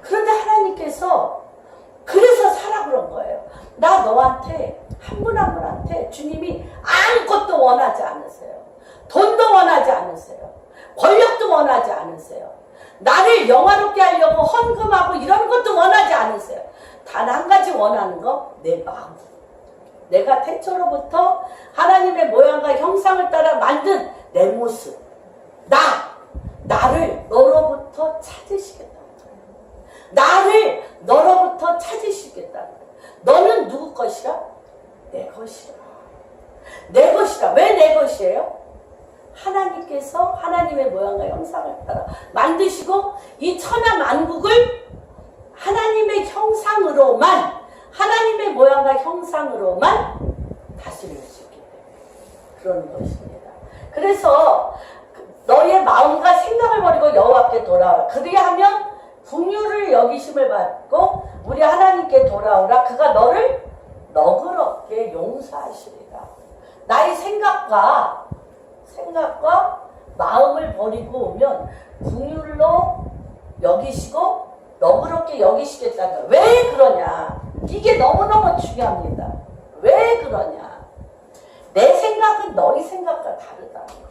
S2: 그런데 하나님께서 그래서 사라 그런 거예요. 나 너한테 한 분 한 분한테 주님이 아무것도 원하지 않으세요. 돈도 원하지 않으세요. 권력도 원하지 않으세요. 나를 영화롭게 하려고 헌금하고 이런 것도 원하지 않으세요. 단 한 가지 원하는 거, 내 마음. 내가 태초로부터 하나님의 모양과 형상을 따라 만든 내 모습. 나를 너로부터 찾으시겠다. 나를 너로부터 찾으시겠다. 너는 누구 것이라? 내 것이라. 내 것이라. 왜 내 것이에요? 하나님께서 하나님의 모양과 형상을 따라 만드시고 이 천하 만국을 하나님의 형상으로만, 하나님의 모양과 형상으로만 다스릴 수 있기 때문에 그런 것입니다. 그래서 너의 마음과 생각을 버리고 여호와께 돌아오라. 그리하면 긍휼을 여기심을 받고 우리 하나님께 돌아오라. 그가 너를 너그럽게 용서하시리라. 나의 생각과 마음을 버리고 오면 긍휼로 여기시고 너그럽게 여기시겠다는 거야. 왜 그러냐? 이게 너무너무 중요합니다. 왜 그러냐? 내 생각은 너희 생각과 다르다는 거.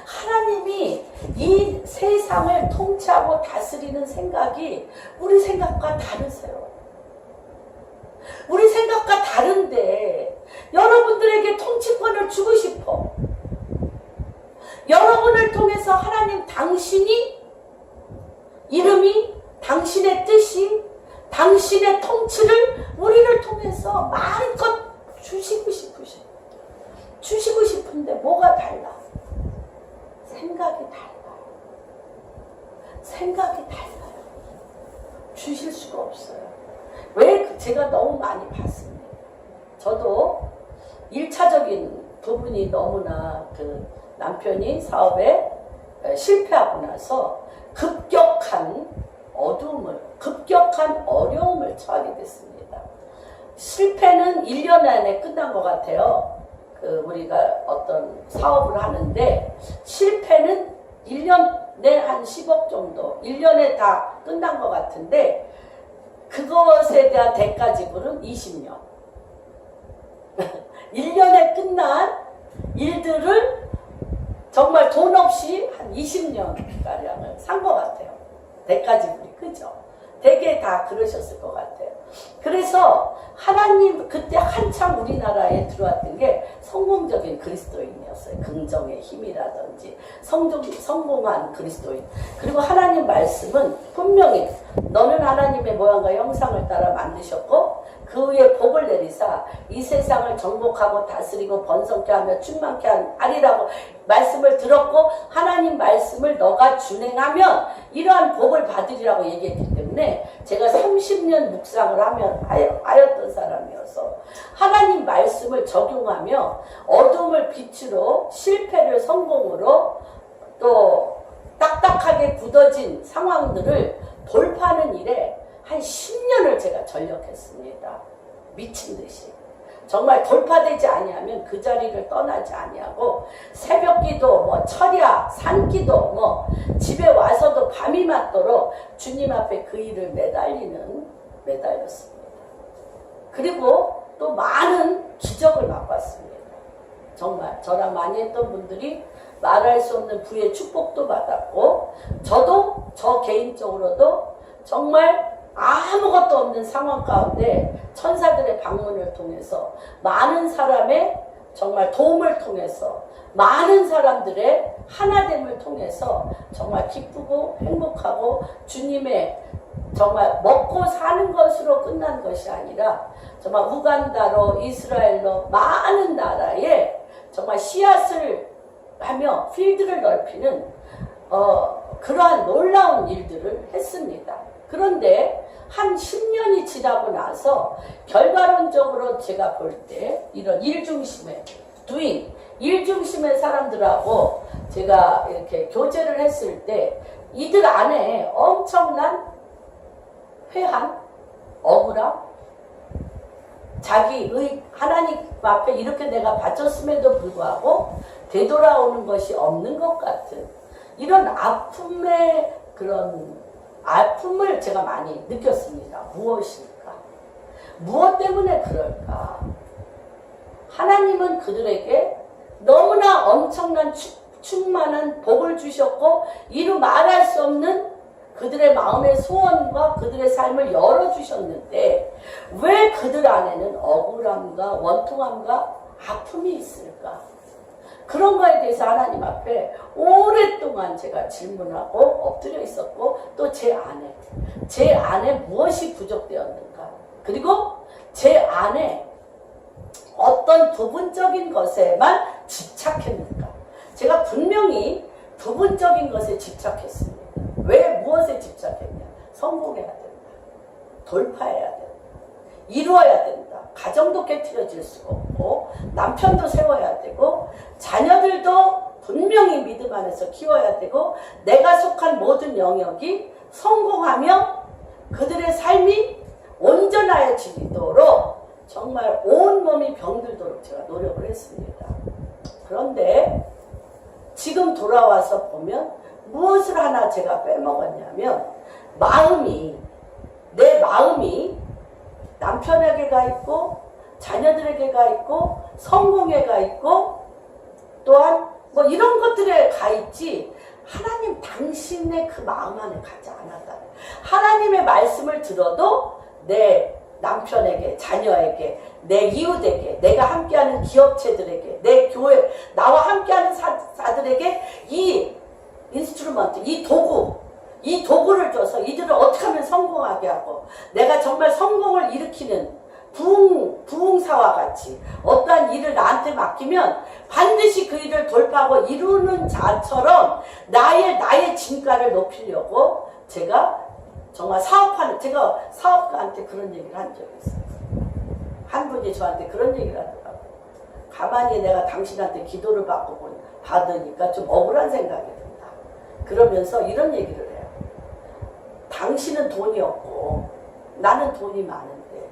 S2: 하나님이 이 세상을 통치하고 다스리는 생각이 우리 생각과 다르세요. 우리 생각과 다른데 여러분들에게 통치권을 주고 싶어. 여러분을 통해서 하나님 당신이 이름이 당신의 뜻이 당신의 통치를 우리를 통해서 마음껏 주시고 싶은데 뭐가 달라? 생각이 달라요. 주실 수가 없어요. 왜? 제가 너무 많이 봤습니다. 저도 1차적인 부분이 너무나 남편이 사업에 실패하고 나서 급격한 어려움을 처하게 됐습니다. 실패는 1년 안에 끝난 것 같아요. 우리가 어떤 사업을 하는데 실패는 1년에 한 10억 정도, 1년에 다 끝난 것 같은데 그것에 대한 대가 지불은 20년. 1년에 끝난 일들을 정말 돈 없이 한 20년가량을 산 것 같아요. 대가 지불이. 그죠? 되게 다 그러셨을 것 같아요. 그래서 하나님 그때 한참 우리나라에 들어왔던 게 성공적인 그리스도인이었어요. 긍정의 힘이라든지 성공한 그리스도인. 그리고 하나님 말씀은 분명히 너는 하나님의 모양과 형상을 따라 만드셨고 그 위에 복을 내리사 이 세상을 정복하고 다스리고 번성케 하며 충만케 하리라고 말씀을 들었고 하나님 말씀을 너가 준행하면 이러한 복을 받으리라고 얘기했기 때문에 제가 30년 묵상을 하였던 사람이어서 하나님 말씀을 적용하며 어둠을 빛으로 실패를 성공으로 또 딱딱하게 굳어진 상황들을 돌파하는 일에 한 10년을 제가 전력했습니다. 미친 듯이. 정말 돌파되지 아니하면 그 자리를 떠나지 아니하고 새벽기도 뭐 철야 산기도 뭐 집에 와서도 밤이 맞도록 주님 앞에 그 일을 매달렸습니다. 그리고 또 많은 기적을 맛봤습니다. 정말 저랑 많이 했던 분들이 말할 수 없는 부의 축복도 받았고 저 개인적으로도 정말 아무것도 없는 상황 가운데 천사들의 방문을 통해서 많은 사람의 정말 도움을 통해서 많은 사람들의 하나됨을 통해서 정말 기쁘고 행복하고 주님의 정말 먹고 사는 것으로 끝난 것이 아니라 정말 우간다로 이스라엘로 많은 나라에 정말 씨앗을 하며 필드를 넓히는 그러한 놀라운 일들을 했습니다. 그런데 한 10년이 지나고 나서 결과론적으로 제가 볼 때 이런 일중심의 일중심의 사람들하고 제가 이렇게 교제를 했을 때 이들 안에 엄청난 회한, 억울함, 자기의 하나님 앞에 이렇게 내가 바쳤음에도 불구하고 되돌아오는 것이 없는 것 같은 이런 아픔의 그런 아픔을 제가 많이 느꼈습니다. 무엇일까? 무엇 때문에 그럴까? 하나님은 그들에게 너무나 엄청난 충만한 복을 주셨고 이루 말할 수 없는 그들의 마음의 소원과 그들의 삶을 열어주셨는데 왜 그들 안에는 억울함과 원통함과 아픔이 있을까? 그런 거에 대해서 하나님 앞에 오랫동안 제가 질문하고 엎드려 있었고 또 제 안에 무엇이 부족되었는가? 그리고 제 안에 어떤 부분적인 것에만 집착했는가? 제가 분명히 부분적인 것에 집착했습니다. 왜 무엇에 집착했냐? 성공해야 된다. 돌파해야 된다. 이루어야 된다. 가정도 깨트려질 수가 없고 남편도 세워야 되고 자녀들도 분명히 믿음 안에서 키워야 되고 내가 속한 모든 영역이 성공하며 그들의 삶이 온전하여지도록 정말 온몸이 병들도록 제가 노력을 했습니다. 그런데 지금 돌아와서 보면 무엇을 하나 제가 빼먹었냐면 내 마음이 남편에게 가 있고 자녀들에게 가 있고 성공에 가 있고 또한 뭐 이런 것들에 가 있지 하나님 당신의 그 마음 안에 가지 않았다. 하나님의 말씀을 들어도 내 남편에게 자녀에게 내 이웃에게 내가 함께하는 기업체들에게 내 교회 나와 함께하는 사들에게 이 인스트루먼트 이 도구를 줘서 이들을 어떻게 하면 성공하게 하고 내가 정말 성공을 일으키는 부흥사와 같이 어떠한 일을 나한테 맡기면 반드시 그 일을 돌파하고 이루는 자처럼 나의 진가를 높이려고 제가 정말 제가 사업가한테 그런 얘기를 한 적이 있어요. 한 분이 저한테 그런 얘기를 하더라고요. 가만히 내가 당신한테 기도를 받으니까 좀 억울한 생각이 든다. 그러면서 이런 얘기를 해요. 당신은 돈이 없고 나는 돈이 많은데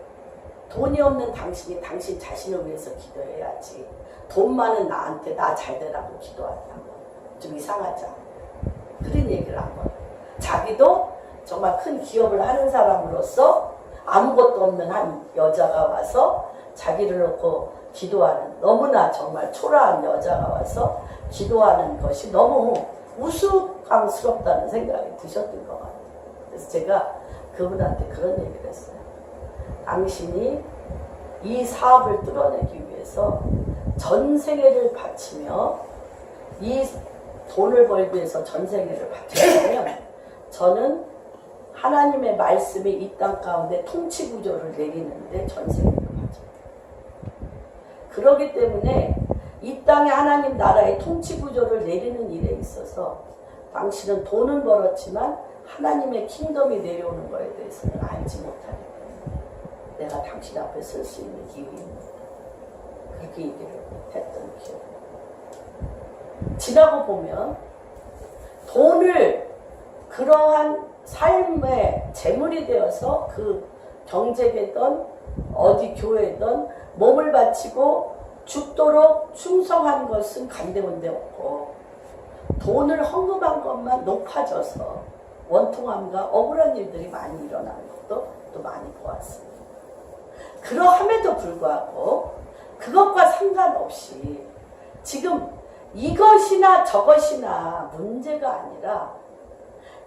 S2: 돈이 없는 당신이 당신 자신을 위해서 기도해야지 돈 많은 나한테 나 잘 되라고 기도한다고 좀 이상하지 않아요? 그런 얘기를 한 거예요. 자기도 정말 큰 기업을 하는 사람으로서 아무것도 없는 한 여자가 와서 자기를 놓고 기도하는, 너무나 정말 초라한 여자가 와서 기도하는 것이 너무 우스꽝스럽다는 생각이 드셨던 것 같아요. 그래서 제가 그분한테 그런 얘기를 했어요. 당신이 이 사업을 뚫어내기 위해서 전생애를 바치며 이 돈을 벌기 위해서 전생애를 바치려면 저는 하나님의 말씀이 이 땅 가운데 통치 구조를 내리는데 전생애를 바쳐요. 그렇기 때문에 이 땅에 하나님 나라의 통치 구조를 내리는 일에 있어서 당신은 돈은 벌었지만 하나님의 킹덤이 내려오는 것에 대해서는 알지 못하기 때문에 내가 당신 앞에 설 수 있는 이유입니다. 그렇게 얘기를 했던 기억. 지나고 보면 돈을 그러한 삶의 재물이 되어서 그 경제계든 어디 교회든 몸을 바치고 죽도록 충성한 것은 간대원대 없고 돈을 헌금한 것만 높아져서 원통함과 억울한 일들이 많이 일어나는 것도 또 많이 보았습니다. 그러함에도 불구하고 그것과 상관없이 지금 이것이나 저것이나 문제가 아니라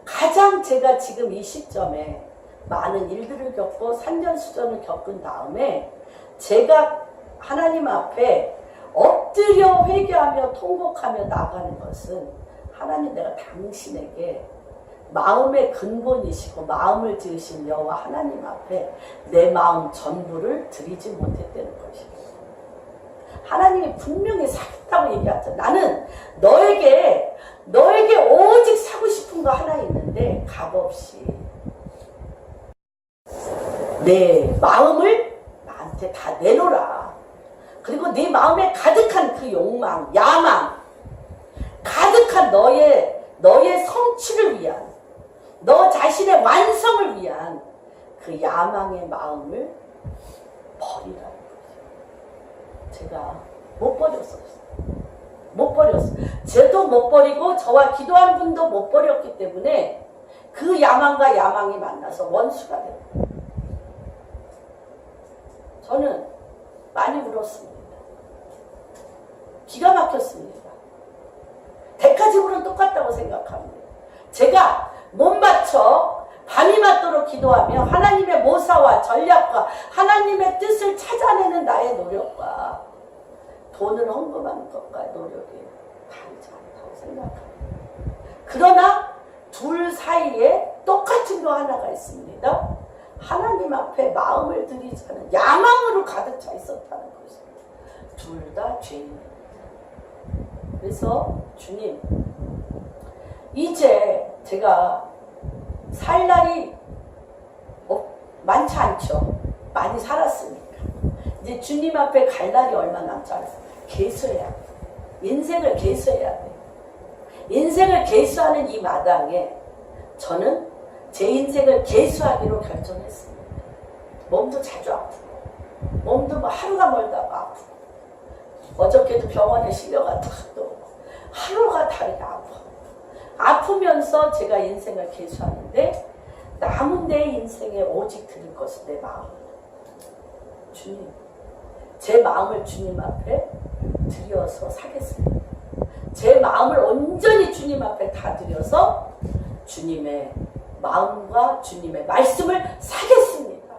S2: 가장 제가 지금 이 시점에 많은 일들을 겪고 산전수전을 겪은 다음에 제가 하나님 앞에 엎드려 회개하며 통곡하며 나가는 것은 하나님, 내가 당신에게 마음의 근본이시고 마음을 지으신 여호와 하나님 앞에 내 마음 전부를 드리지 못했다는 것입니다. 하나님이 분명히 사겠다고 얘기하죠. 나는 너에게 오직 사고 싶은 거 하나 있는데 값없이 내 마음을 나한테 다 내놓으라. 그리고 네 마음에 가득한 그 욕망, 야망, 가득한 너의 성취를 위한, 너 자신의 완성을 위한 그 야망의 마음을 버리라는 거죠. 제가 못 버렸어요. 못 버렸어요. 저도 못 버리고 저와 기도한 분도 못 버렸기 때문에 그 야망과 야망이 만나서 원수가 됩니다. 저는 많이 울었습니다. 기가 막혔습니다. 대가집으로는 똑같다고 생각합니다. 제가 몸 바쳐 밤이 맞도록 기도하며 하나님의 모사와 전략과 하나님의 뜻을 찾아내는 나의 노력과 돈을 헌금하는 것과 노력이 다르지 않다고 생각합니다. 그러나 둘 사이에 똑같은 거 하나가 있습니다. 하나님 앞에 마음을 들이지 않은 야망으로 가득 차 있었다는 것입니다. 둘 다 죄인입니다. 그래서 주님, 이제 제가 살 날이 많지 않죠. 많이 살았으니까. 이제 주님 앞에 갈 날이 얼마 남지 않았어요. 개수해야 돼요. 인생을 개수해야 돼요. 인생을 개수하는 이 마당에 저는 제 인생을 개수하기로 결정했습니다. 몸도 자주 아프고, 몸도 뭐 하루가 멀다고 아프고, 어저께도 병원에 실려갔다가 또 하루가 다르게 아프면서 제가 인생을 개수하는데 남은 내 인생에 오직 드릴 것은 내 마음. 주님, 제 마음을 주님 앞에 드려서 사겠습니다. 제 마음을 온전히 주님 앞에 다 드려서 주님의 마음과 주님의 말씀을 사겠습니다.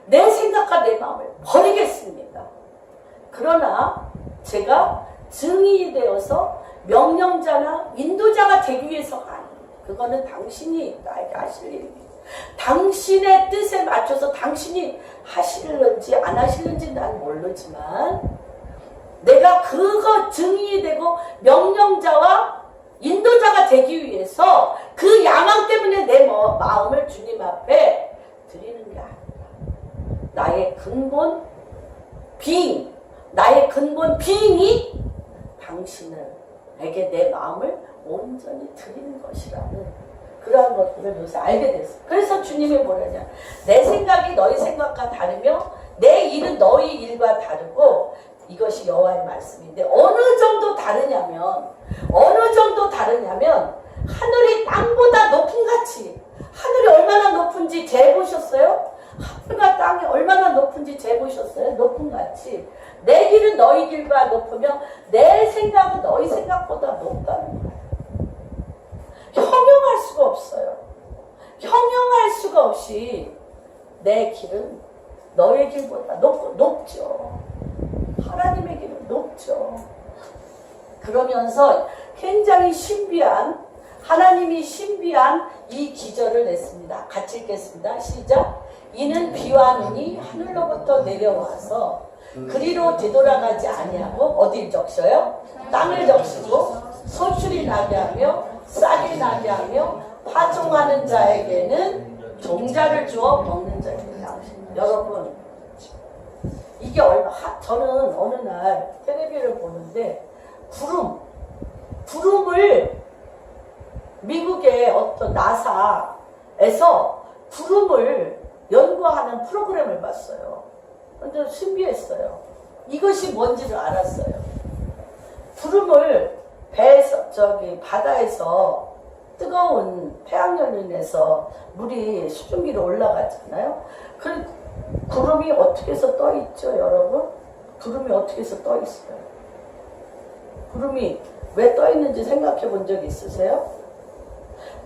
S2: 내 생각과 내 마음을 버리겠습니다. 그러나 제가 증인이 되어서 명령자나 인도자가 되기 위해서가 아닙니다. 그거는 당신이 나에게 하실 일입니다. 당신의 뜻에 맞춰서 당신이 하실는지 안 하실는지 난 모르지만 내가 그거 증인이 되고 명령자와 인도자가 되기 위해서 그 야망 때문에 내 마음을 주님 앞에 드리는 게 아니라 나의 근본 비잉, 나의 근본 비잉이 당신에게 내 마음을 온전히 드리는 것이라는 그러한 것들을 요새 알게 됐어요. 그래서 주님이 뭐라냐, 내 생각이 너희 생각과 다르며 내 일은 너희 일과 다르고 이것이 여호와의 말씀인데 어느 정도 다르냐면 하늘이 땅보다 높은 가치. 하늘이 얼마나 높은지 재보셨어요? 하늘과 땅이 얼마나 높은지 재보셨어요? 높은 가치. 내 길은 너희 길과 높으며 내 생각은 너희 생각보다 높다는 거예요. 형용할 수가 없어요. 형용할 수가 없이 내 길은 너의 길보다 높죠. 하나님의 길은 높죠. 그러면서 굉장히 신비한, 하나님이 신비한 이 기절을 냈습니다. 같이 읽겠습니다. 시작. 이는 비와 눈이 하늘로부터 내려와서 그리로 되돌아가지 아니하고 어딜 적셔요? 땅을 적시고 소출이 나게 하며 싹이 나게 하며 파종하는 자에게는 종자를 주어 먹는 자에게 나오십니다. 여러분, 이게 저는 어느 날 텔레비를 보는데 구름을 미국의 어떤 나사에서 구름을 연구하는 프로그램을 봤어요. 근데 신비했어요. 이것이 뭔지를 알았어요. 구름을 바다에서 뜨거운 태양열로 인해서 물이 수증기로 올라가잖아요. 그 구름이 어떻게 해서 떠 있죠, 여러분? 구름이 어떻게 해서 떠 있어요? 구름이 왜 떠 있는지 생각해 본 적 있으세요?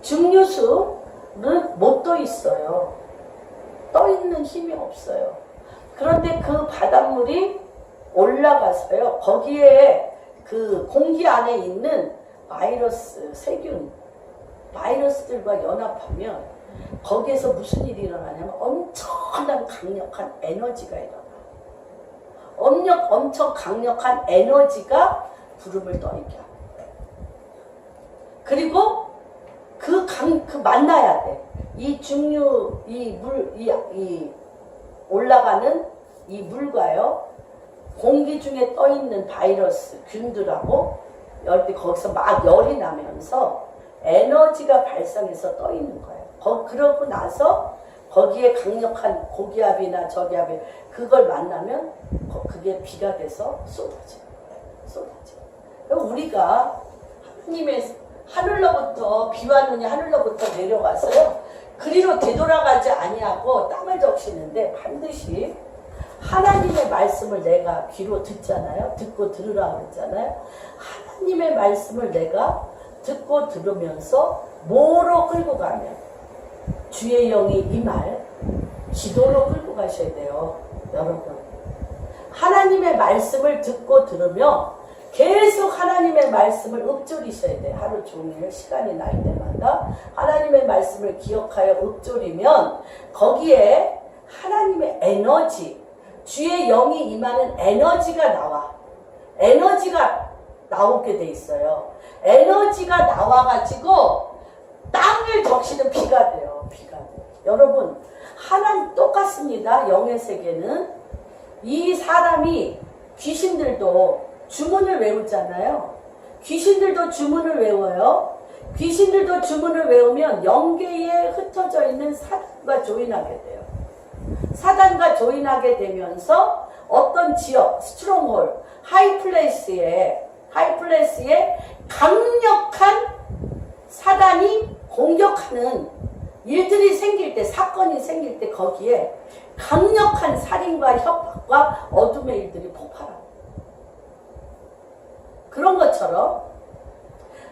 S2: 증류수는 못 떠 있어요. 떠 있는 힘이 없어요. 그런데 그 바닷물이 올라가서요, 거기에 그 공기 안에 있는 바이러스, 세균, 바이러스들과 연합하면 거기에서 무슨 일이 일어나냐면 엄청난 강력한 에너지가 일어나요. 엄청 강력한 에너지가 구름을 떠있게 합니다. 그리고 그 만나야 돼. 이 올라가는 이 물과요, 공기 중에 떠있는 바이러스, 균들하고 거기서 막 열이 나면서 에너지가 발생해서 떠있는 거예요. 그러고 나서 거기에 강력한 고기압이나 저기압이 그걸 만나면 그게 비가 돼서 쏟아져요. 우리가 하나님의 하늘로부터 비와 눈이 하늘로부터 내려가서요, 그리로 되돌아가지 아니하고 땅을 적시는데 반드시 하나님의 말씀을 내가 귀로 듣잖아요. 듣고 들으라고 했잖아요. 하나님의 말씀을 내가 듣고 들으면서 뭐로 끌고 가면 주의 영이 이 말 기도로 끌고 가셔야 돼요. 여러분, 하나님의 말씀을 듣고 들으며 계속 하나님의 말씀을 읊조리셔야 돼요. 하루 종일 시간이 날 때마다 하나님의 말씀을 기억하여 읊조리면 거기에 하나님의 에너지, 주의 영이 임하는 에너지가 나와. 에너지가 나오게 돼 있어요. 에너지가 나와가지고 땅을 적시는 비가 돼요. 비가 돼요. 여러분, 하나님 똑같습니다. 영의 세계는. 이 사람이, 귀신들도 주문을 외우잖아요. 귀신들도 주문을 외워요. 귀신들도 주문을 외우면 영계에 흩어져 있는 사단과 조인하게 돼요. 사단과 조인하게 되면서 어떤 지역, 스트롱홀, 하이플레이스에 강력한 사단이 공격하는 일들이 생길 때, 사건이 생길 때 거기에 강력한 살인과 협박과 어둠의 일들이 폭발합니다. 그런 것처럼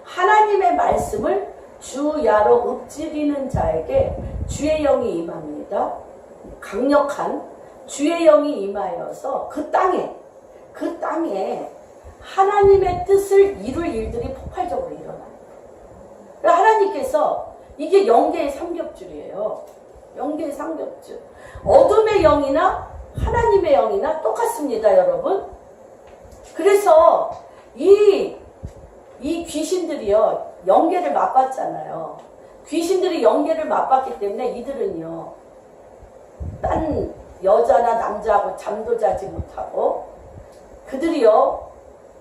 S2: 하나님의 말씀을 주야로 읊조리는 자에게 주의 영이 임합니다. 강력한 주의 영이 임하여서 그 땅에 하나님의 뜻을 이룰 일들이 폭발적으로 일어나요. 하나님께서, 이게 영계의 삼겹줄이에요. 영계의 삼겹줄. 어둠의 영이나 하나님의 영이나 똑같습니다, 여러분. 그래서 이 귀신들이요, 영계를 맛봤잖아요. 귀신들이 영계를 맛봤기 때문에 이들은요, 딴 여자나 남자하고 잠도 자지 못하고, 그들이요,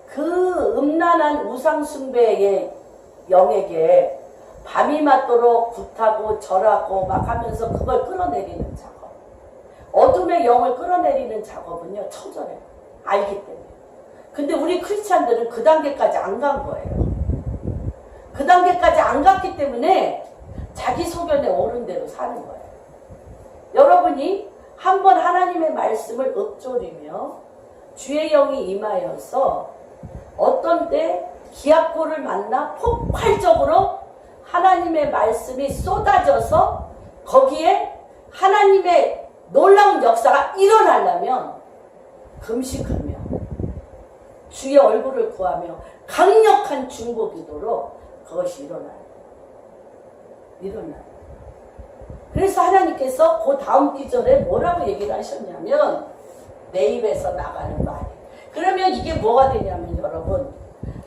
S2: 그 음란한 우상숭배의 영에게 밤이 맞도록 굿하고 절하고 막 하면서 그걸 끌어내리는 작업. 어둠의 영을 끌어내리는 작업은요, 처절해요. 알기 때문에. 근데 우리 크리스찬들은 그 단계까지 안 간 거예요. 그 단계까지 안 갔기 때문에 자기 소견에 옳은 대로 사는 거예요. 여러분이 한번 하나님의 말씀을 읊조리며 주의 영이 임하여서 어떤 때 기압골을 만나 폭발적으로 하나님의 말씀이 쏟아져서 거기에 하나님의 놀라운 역사가 일어나려면 금식하며 주의 얼굴을 구하며 강력한 중보기도로 그것이 일어나요. 그래서 하나님께서 그 다음 기절에 뭐라고 얘기를 하셨냐면 내 입에서 나가는 말. 그러면 이게 뭐가 되냐면 여러분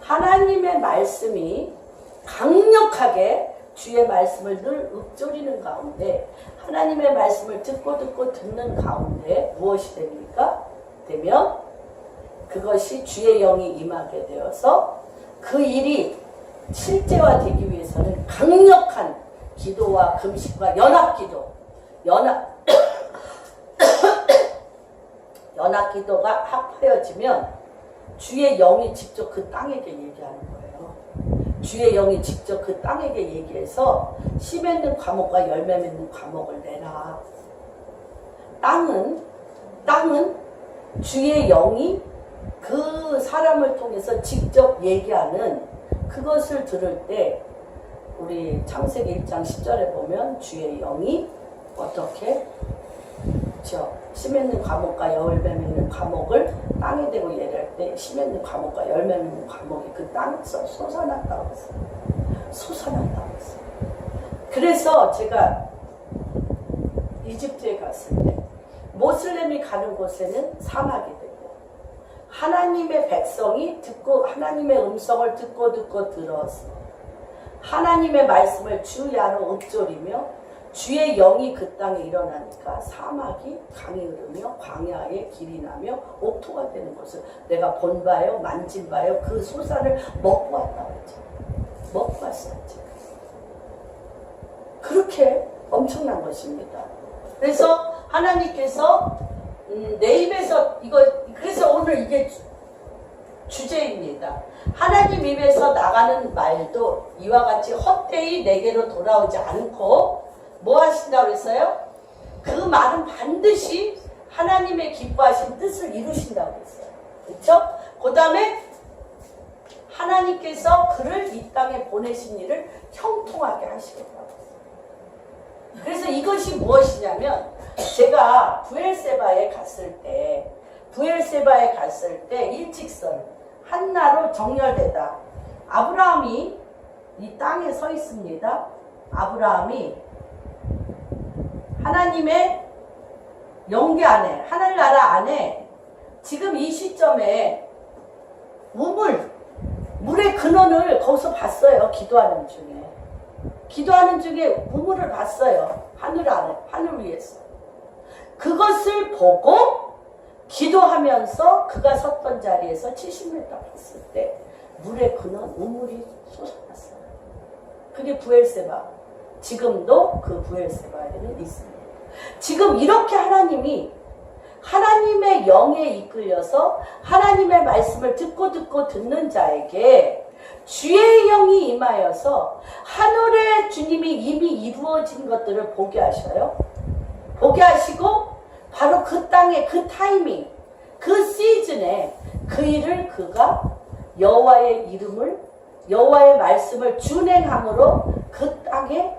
S2: 하나님의 말씀이 강력하게 주의 말씀을 늘 읊조리는 가운데 하나님의 말씀을 듣고 듣는 가운데 무엇이 됩니까? 되면 그것이 주의 영이 임하게 되어서 그 일이 실제화되기 위해서는 강력한 기도와 금식과 연합기도, 연합기도가 합하여지면 주의 영이 직접 그 땅에게 얘기하는 거예요. 주의 영이 직접 그 땅에게 얘기해서 씨 맺는 과목과 열매 맺는 과목을 내라. 땅은 주의 영이 그 사람을 통해서 직접 얘기하는 그것을 들을 때 우리 창세기 1장 10절에 보면 주의 영이 어떻게 씨 맺는 과목과 열매 맺는 과목을 땅에 대고 얘기할 때 씨 맺는 과목과 열매 맺는 과목이 그 땅에서 솟아났다고 했어요. 솟아났다고 했어요. 그래서 제가 이집트에 갔을 때 모슬렘이 가는 곳에는 사막이 되고 하나님의 백성이 듣고 하나님의 음성을 듣고 들어서 하나님의 말씀을 주야로 읊조리며 주의 영이 그 땅에 일어나니까 사막이 강이 흐르며 광야에 길이 나며 옥토가 되는 것을 내가 본 바요 만진 바요 그 소산을 먹고 왔다고 했죠. 먹고 왔어요. 그렇게 엄청난 것입니다. 그래서 하나님께서 내 입에서 그래서 오늘 이게 주제입니다. 하나님 입에서 나가는 말도 이와 같이 헛되이 내게로 돌아오지 않고 뭐 하신다고 했어요? 그 말은 반드시 하나님의 기뻐하신 뜻을 이루신다고 했어요. 그렇죠? 그 다음에 하나님께서 그를 이 땅에 보내신 일을 형통하게 하시겠다고 했어요. 그래서 이것이 무엇이냐면 제가 부엘세바에 갔을 때 일직선 한나로 정렬되다. 아브라함이 이 땅에 서 있습니다. 아브라함이 하나님의 영계 안에 하늘나라 안에 지금 이 시점에 물의 근원을 거기서 봤어요. 기도하는 중에 우물을 봤어요. 하늘 안에 하늘 위에서 그것을 보고 기도하면서 그가 섰던 자리에서 70m 봤을 때 물의 근원 우물이 솟아났어요. 그게 부엘세바. 지금도 그 부엘세바에는 있습니다. 지금 이렇게 하나님이 하나님의 영에 이끌려서 하나님의 말씀을 듣고 듣는 자에게 주의 영이 임하여서 하늘의 주님이 이미 이루어진 것들을 보게 하셔요. 보게 하시고 바로 그 땅에 그 타이밍 그 시즌에 그 일을 그가 여호와의 말씀을 준행함으로 그 땅에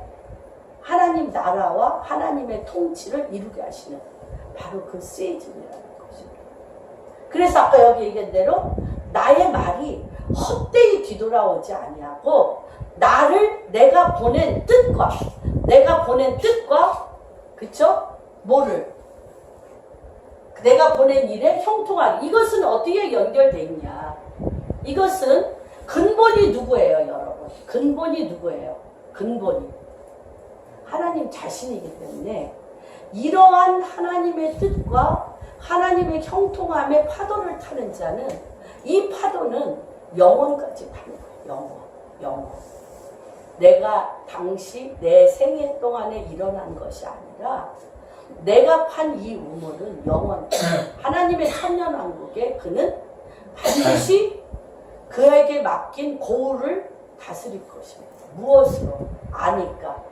S2: 하나님 나라와 하나님의 통치를 이루게 하시는 바로 그 시즌이라는 것입니다. 그래서 아까 여기 얘기한 대로 나의 말이 헛되이 뒤돌아오지 아니하고 내가 보낸 뜻과 그쵸? 내가 보낸 일에 형통하게 이것은 어디에 연결되어 있냐? 이것은 근본이 누구예요, 여러분? 근본이 누구예요? 근본이 하나님 자신이기 때문에 이러한 하나님의 뜻과 하나님의 형통함의 파도를 타는 자는 이 파도는 영원까지 타는 거예요. 영원. 내가 당시 내 생애 동안에 일어난 것이 아니라 내가 판 이 우물은 영원. 하나님의 천년왕국에 그는 반드시 그에게 맡긴 고울을 다스릴 것입니다. 무엇으로? 아니까.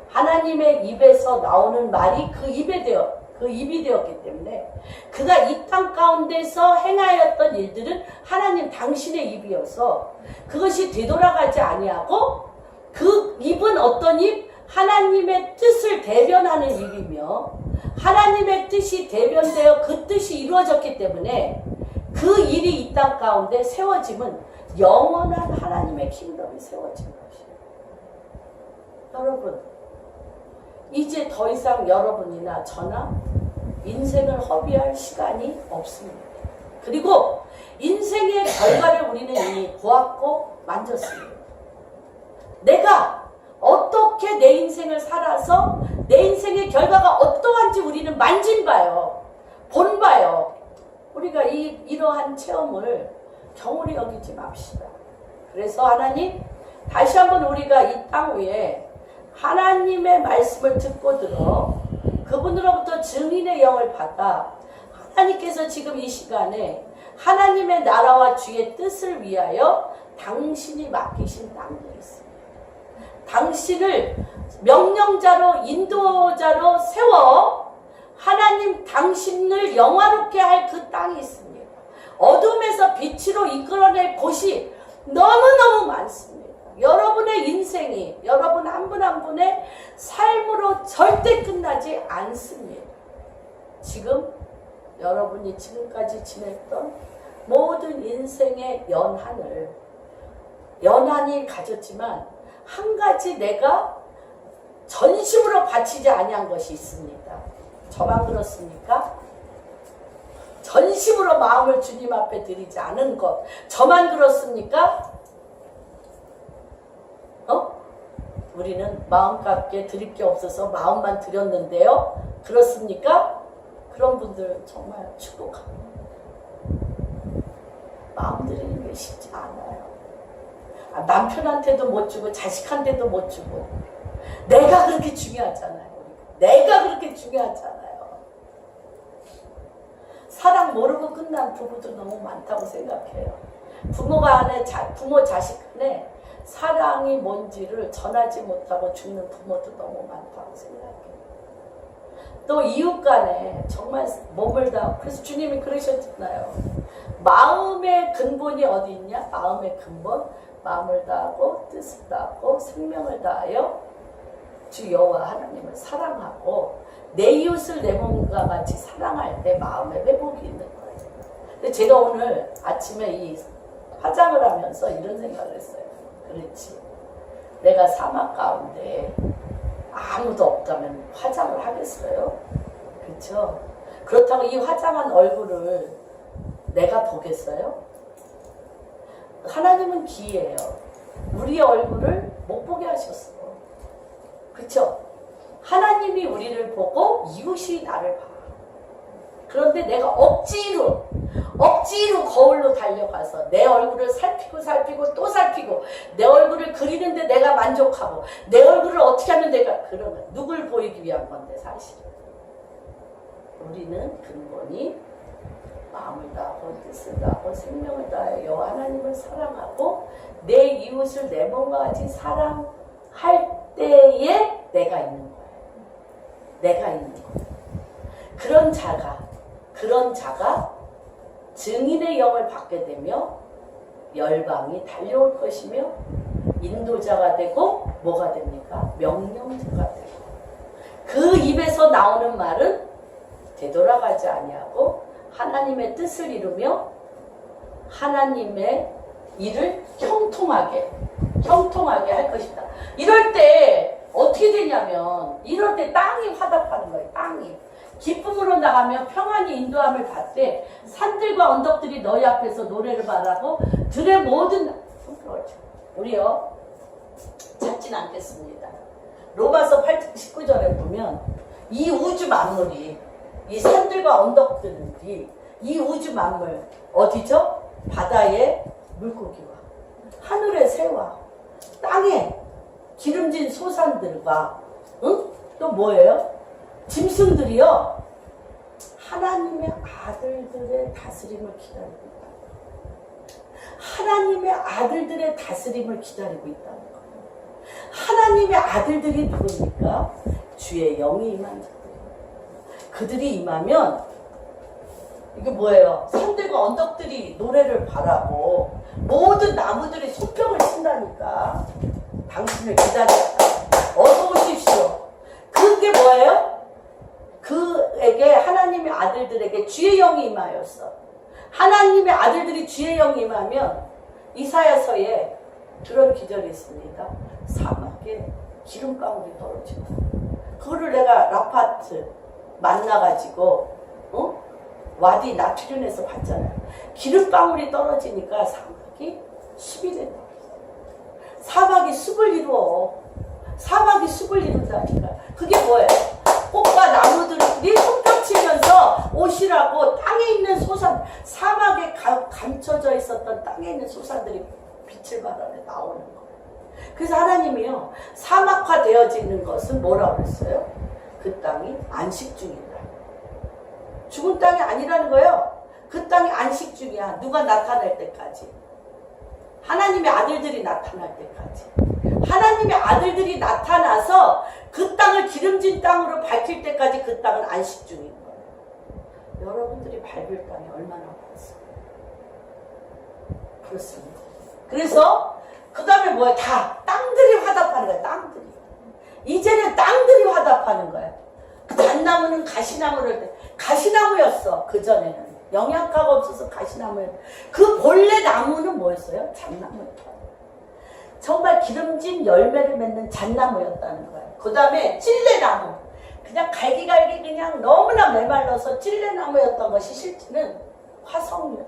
S2: 하나님의 입에서 나오는 말이 그 입이 되었기 때문에 그가 이 땅 가운데서 행하였던 일들은 하나님 당신의 입이어서 그것이 되돌아가지 아니하고 그 입은 어떤 입? 하나님의 뜻을 대변하는 입이며 하나님의 뜻이 대변되어 그 뜻이 이루어졌기 때문에 그 일이 이 땅 가운데 세워짐은 영원한 하나님의 킹덤이 세워진 것이에요. 여러분, 이제 더 이상 여러분이나 저나 인생을 허비할 시간이 없습니다. 그리고 인생의 결과를 우리는 이미 보았고 만졌습니다. 내가 어떻게 내 인생을 살아서 내 인생의 결과가 어떠한지 우리는 만진 바요. 본 바요. 우리가 이러한 체험을 경홀히 여기지 맙시다. 그래서 하나님, 다시 한번 우리가 이 땅 위에 하나님의 말씀을 듣고 들어 그분으로부터 증인의 영을 받아 하나님께서 지금 이 시간에 하나님의 나라와 주의 뜻을 위하여 당신이 맡기신 땅이 있습니다. 당신을 명령자로 인도자로 세워 하나님 당신을 영화롭게 할 그 땅이 있습니다. 어둠에서 빛으로 이끌어낼 곳이 너무너무 많습니다. 여러분의 인생이 여러분 한 분 한 분의 삶으로 절대 끝나지 않습니다. 지금 여러분이 지금까지 지냈던 모든 인생의 연한이 가졌지만 한 가지 내가 전심으로 바치지 아니한 것이 있습니다. 저만 그렇습니까? 전심으로 마음을 주님 앞에 드리지 않은 것 저만 그렇습니까? 우리는 마음값게 드릴 게 없어서 마음만 드렸는데요. 그렇습니까? 그런 분들 정말 축복합니다. 마음 드리는 게 쉽지 않아요. 남편한테도 못 주고 자식한테도 못 주고 내가 그렇게 중요하잖아요. 내가 그렇게 중요하잖아요. 사랑 모르고 끝난 부부도 너무 많다고 생각해요. 부모 자식 간에 사랑이 뭔지를 전하지 못하고 죽는 부모도 너무 많다고 생각해요. 또 이웃 간에 정말 몸을 다, 그래서 주님이 그러셨잖아요. 마음의 근본이 어디 있냐? 마음의 근본, 마음을 다하고 뜻을 다하고 생명을 다하여 주 여호와 하나님을 사랑하고 내 이웃을 내 몸과 같이 사랑할 때 마음의 회복이 있는 거예요. 근데 제가 오늘 아침에 이 화장을 하면서 이런 생각을 했어요. 그렇지. 내가 사막 가운데 아무도 없다면 화장을 하겠어요? 그렇죠? 그렇다고 이 화장한 얼굴을 내가 보겠어요? 하나님은 기이해요. 우리의 얼굴을 못 보게 하셨어. 그렇죠? 하나님이 우리를 보고 이웃이 나를 봐. 그런데 내가 억지로 거울로 달려가서 내 얼굴을 살피고 또 살피고 내 얼굴을 그리는데 내가 만족하고 내 얼굴을 어떻게 하면 내가 그러면 누굴 보이기 위한 건데 사실은 우리는 근본이 마음을 다하고 뜻을 다하고 생명을 다하여 여호와 하나님을 사랑하고 내 이웃을 내 몸과 같이 사랑할 때에 내가 있는 거예요. 내가 있는 거예요. 그런 자가 증인의 영을 받게 되며 열방이 달려올 것이며 인도자가 되고 뭐가 됩니까? 명령자가 되고 그 입에서 나오는 말은 되돌아가지 아니하고 하나님의 뜻을 이루며 하나님의 일을 형통하게 할 것이다. 이럴 때 어떻게 되냐면 이럴 때 땅이 화답하는 거예요. 땅이 기쁨으로 나가며 평안히 인도함을 받되 산들과 언덕들이 너희 앞에서 노래를 말하고 들의 모든 우리요 찾진 않겠습니다. 로마서 8장 19절에 보면 이 우주 만물이 이 산들과 언덕들이 이 우주 만물 어디죠? 바다의 물고기와 하늘의 새와 땅에 기름진 소산들과 또 뭐예요? 짐승들이요 하나님의 아들들의 다스림을 기다립니다. 하나님의 아들들의 다스림을 기다리고 있다는 거예요. 하나님의 아들들이 누굽니까? 주의 영이 임한 자들. 그들이 임하면 이게 뭐예요? 산들과 언덕들이 노래를 바라고 모든 나무들이 소평을 친다니까. 당신을 기다렸다. 어서 오십시오. 그게 뭐예요? 그에게 하나님의 아들들에게 주의 영이 임하였어. 하나님의 아들들이 주의 영이 임하면 이사야서에 그런 기절이 있습니다. 사막에 기름방울이 떨어진다. 그거를 내가 라파트 만나가지고 와디 나트륨에서 봤잖아요. 기름방울이 떨어지니까 사막이 숲이 된다. 사막이 숲을 이루어. 사막이 숲을 이룬다니까. 그게 뭐예요? 꽃과 나무들이 손뼉치면서 오시라고 땅에 있는 소산, 사막에 감춰져 있었던 땅에 있는 소산들이 빛을 발하며 나오는 거예요. 그래서 하나님이요, 사막화 되어지는 것은 뭐라고 그랬어요? 그 땅이 안식 중이다. 죽은 땅이 아니라는 거예요. 그 땅이 안식 중이야. 누가 나타날 때까지. 하나님의 아들들이 나타날 때까지. 하나님의 아들들이 나타나서 그 땅을 기름진 땅으로 밝힐 때까지 그 땅은 안식 중인 거예요. 여러분들이 밟을 땅이 얼마나 많았어요. 그렇습니다. 그래서 그 다음에 뭐야? 다 땅들이 화답하는 거야. 땅들이. 이제는 땅들이 화답하는 거야. 잣나무는 가시나무를 가시나무였어. 그전에는 영양가가 없어서 가시나무였어. 그 본래 나무는 뭐였어요? 잣나무였다. 정말 기름진 열매를 맺는 잣나무였다는 거예요. 그 다음에 찔레나무. 그냥 갈기갈기 그냥 너무나 메말라서 찔레나무였던 것이 실제는 화석류.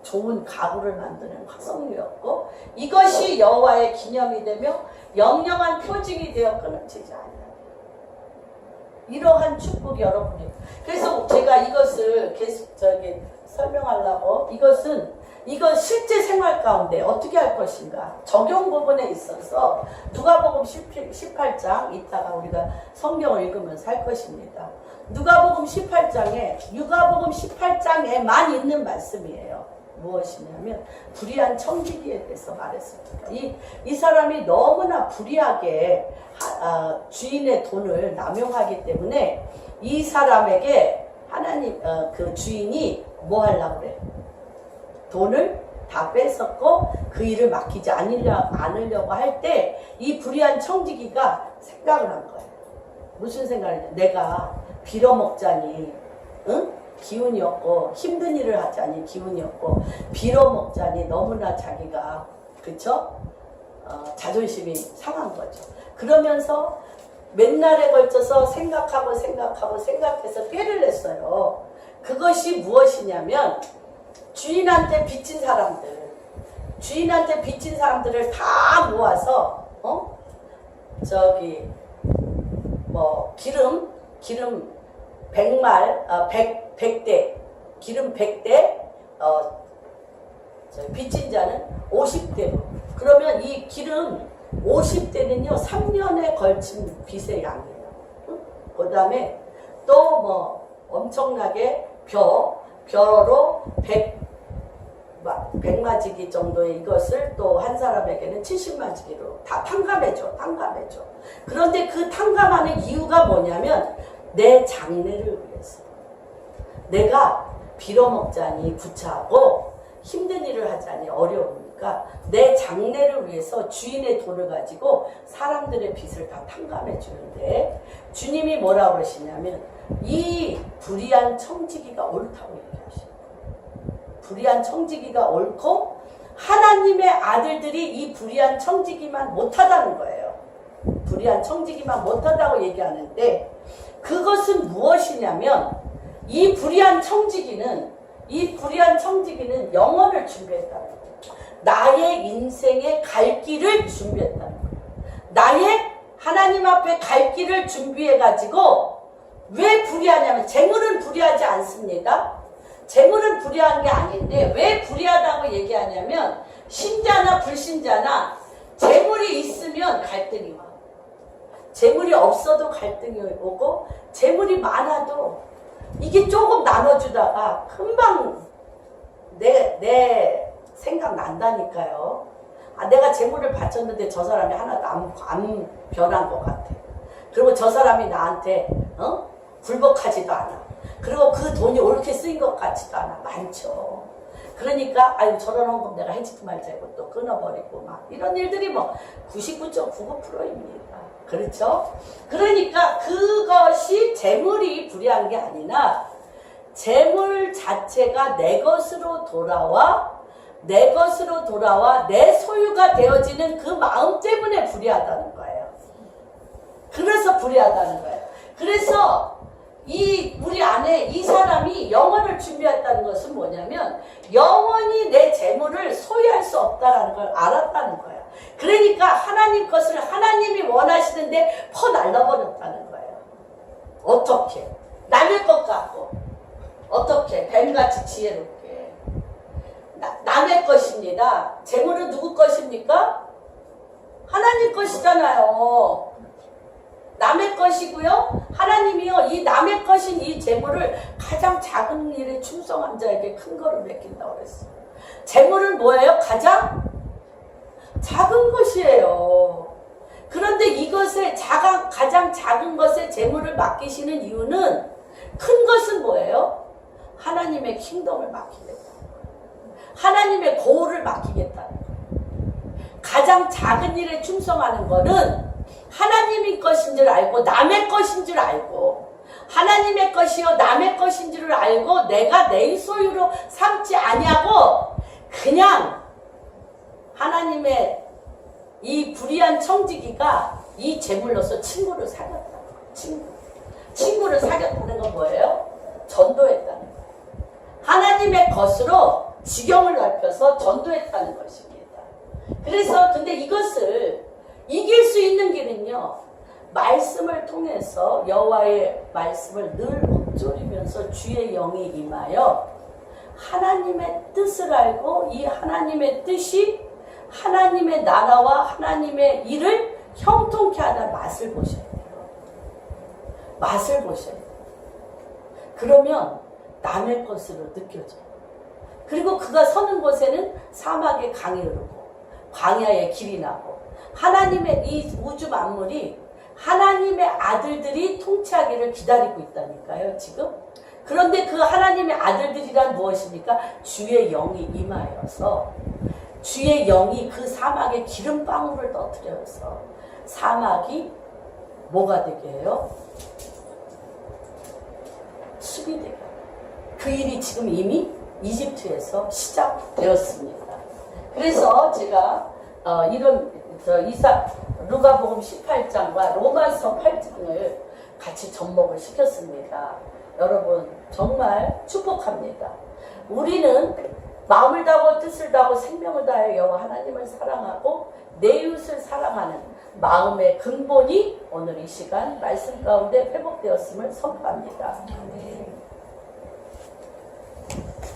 S2: 좋은 가구를 만드는 화석류였고, 이것이 여호와의 기념이 되며 영영한 표징이 되어 끊어지지 않아요. 이러한 축복이 여러분이. 그래서 제가 이것을 계속 설명하려고, 이건 실제 생활 가운데 어떻게 할 것인가, 적용 부분에 있어서 누가복음 18장, 이따가 우리가 성경을 읽으면서 할 것입니다. 누가복음 18장에만 있는 말씀이에요. 무엇이냐면 불의한 청지기에 대해서 말했습니다. 이 사람이 너무나 불의하게 주인의 돈을 남용하기 때문에 이 사람에게 하나님 그 주인이 뭐 하려고 그래? 돈을 다 뺏었고 그 일을 맡기지 않으려고 할 때 이 불의한 청지기가 생각을 한 거예요. 무슨 생각이냐? 내가 빌어먹자니, 응? 기운이 없고 힘든 일을 하자니 기운이 없고 빌어먹자니 너무나 자기가, 그쵸? 자존심이 상한 거죠. 그러면서 몇 날에 걸쳐서 생각해서 꾀를 냈어요. 그것이 무엇이냐면 주인한테 빚진 사람들을 다 모아서 기름 100대, 기름 100대, 빚진 자는 50대로. 그러면 이 기름 50대는요, 3년에 걸친 빚의 양이에요. 그 다음에 또 엄청나게 벼로 100마지기 정도의 이것을 또 한 사람에게는 70마지기로 다 탕감해줘. 그런데 그 탕감하는 이유가 뭐냐면, 내 장래를 위해서. 내가 빌어먹자니 구차하고 힘든 일을 하자니 어려우니까 내 장래를 위해서 주인의 돈을 가지고 사람들의 빚을 다 탕감해 주는데, 주님이 뭐라고 그러시냐면 이 불의한 청지기가 옳다고 얘기하십니다. 불의한 청지기가 옳고 하나님의 아들들이 이 불의한 청지기만 못하다는 거예요. 불의한 청지기만 못하다고 얘기하는데, 그것은 무엇이냐면 이 불의한 청지기는 영혼을 준비했다는 거예요. 나의 인생의 갈 길을 준비했다는 거예요. 나의 하나님 앞에 갈 길을 준비해가지고, 왜 불의하냐면, 재물은 불의하지 않습니다. 재물은 불의한 게 아닌데 왜 불의하다고 얘기하냐면, 신자나 불신자나 재물이 있으면 갈등이 와. 재물이 없어도 갈등이 오고, 재물이 많아도 이게 조금 나눠주다가 금방 내 생각 난다니까요. 아, 내가 재물을 바쳤는데 저 사람이 하나도 안 변한 것 같아. 그리고 저 사람이 나한테 굴복하지도 않아. 그리고 그 돈이 옳게 쓰인 것 같지도 않아. 많죠. 그러니까 아유 저런 헌금 내가 해지도 말자고 또 끊어버리고 막 이런 일들이 뭐 99.99%입니다. 그렇죠? 그러니까 그것이 재물이 불이한 게 아니라 재물 자체가 내 것으로 돌아와 내 소유가 되어지는 그 마음 때문에 불이하다는 거예요. 그래서 불이하다는 거예요. 그래서 우리 안에 이 사람이 영원을 준비했다는 것은 뭐냐면 영원히 내 재물을 소유할 수 없다는 걸 알았다는 거예요. 그러니까 하나님 것을 하나님이 원하시는데 퍼날려버렸다는 거예요. 어떻게? 남의 것 같고 어떻게? 뱀같이 지혜롭게 남의 것입니다. 재물은 누구 것입니까? 하나님 것이잖아요. 남의 것이고요. 하나님이요. 이 남의 것인 이 재물을 가장 작은 일에 충성한 자에게 큰 거를 맡긴다고 그랬어요. 재물은 뭐예요? 가장 작은 것이에요. 그런데 이것에 가장 작은 것에 재물을 맡기시는 이유는 큰 것은 뭐예요? 하나님의 킹덤을 맡기겠다. 하나님의 고울을 맡기겠다는 거예요. 가장 작은 일에 충성하는 거는 하나님의 것인 줄 알고 남의 것인 줄 알고 하나님의 것이요 남의 것인 줄 알고 내가 내 소유로 삼지 아니하고 그냥 하나님의 이 불의한 청지기가 이 재물로서 친구를 사귀었다는 거예요. 친구를 사귀었다는 건 뭐예요? 전도했다는 거예요. 하나님의 것으로 지경을 넓혀서 전도했다는 것입니다. 그래서 근데 이것을 이길 수 있는 길은요. 말씀을 통해서 여호와의 말씀을 늘 읊조리면서 주의 영이 임하여 하나님의 뜻을 알고 이 하나님의 뜻이 하나님의 나라와 하나님의 일을 형통케 하는 맛을 보셔야 돼요. 맛을 보셔야 돼요. 그러면 남의 것으로 느껴져요. 그리고 그가 서는 곳에는 사막의 강이 흐르고 광야의 길이 나고 하나님의 이 우주 만물이 하나님의 아들들이 통치하기를 기다리고 있다니까요, 지금. 그런데 그 하나님의 아들들이란 무엇입니까? 주의 영이 임하여서 주의 영이 그 사막에 기름방울을 터뜨려서 사막이 뭐가 되게 해요? 숲이 되게 해요. 그 일이 지금 이미 이집트에서 시작되었습니다. 그래서 제가 루가복음 18장과 로마서 8장을 같이 접목을 시켰습니다. 여러분 정말 축복합니다. 우리는 마음을 다하고 뜻을 다하고 생명을 다하여 여호와 하나님을 사랑하고 내 이웃을 사랑하는 마음의 근본이 오늘 이 시간 말씀 가운데 회복되었음을 선포합니다.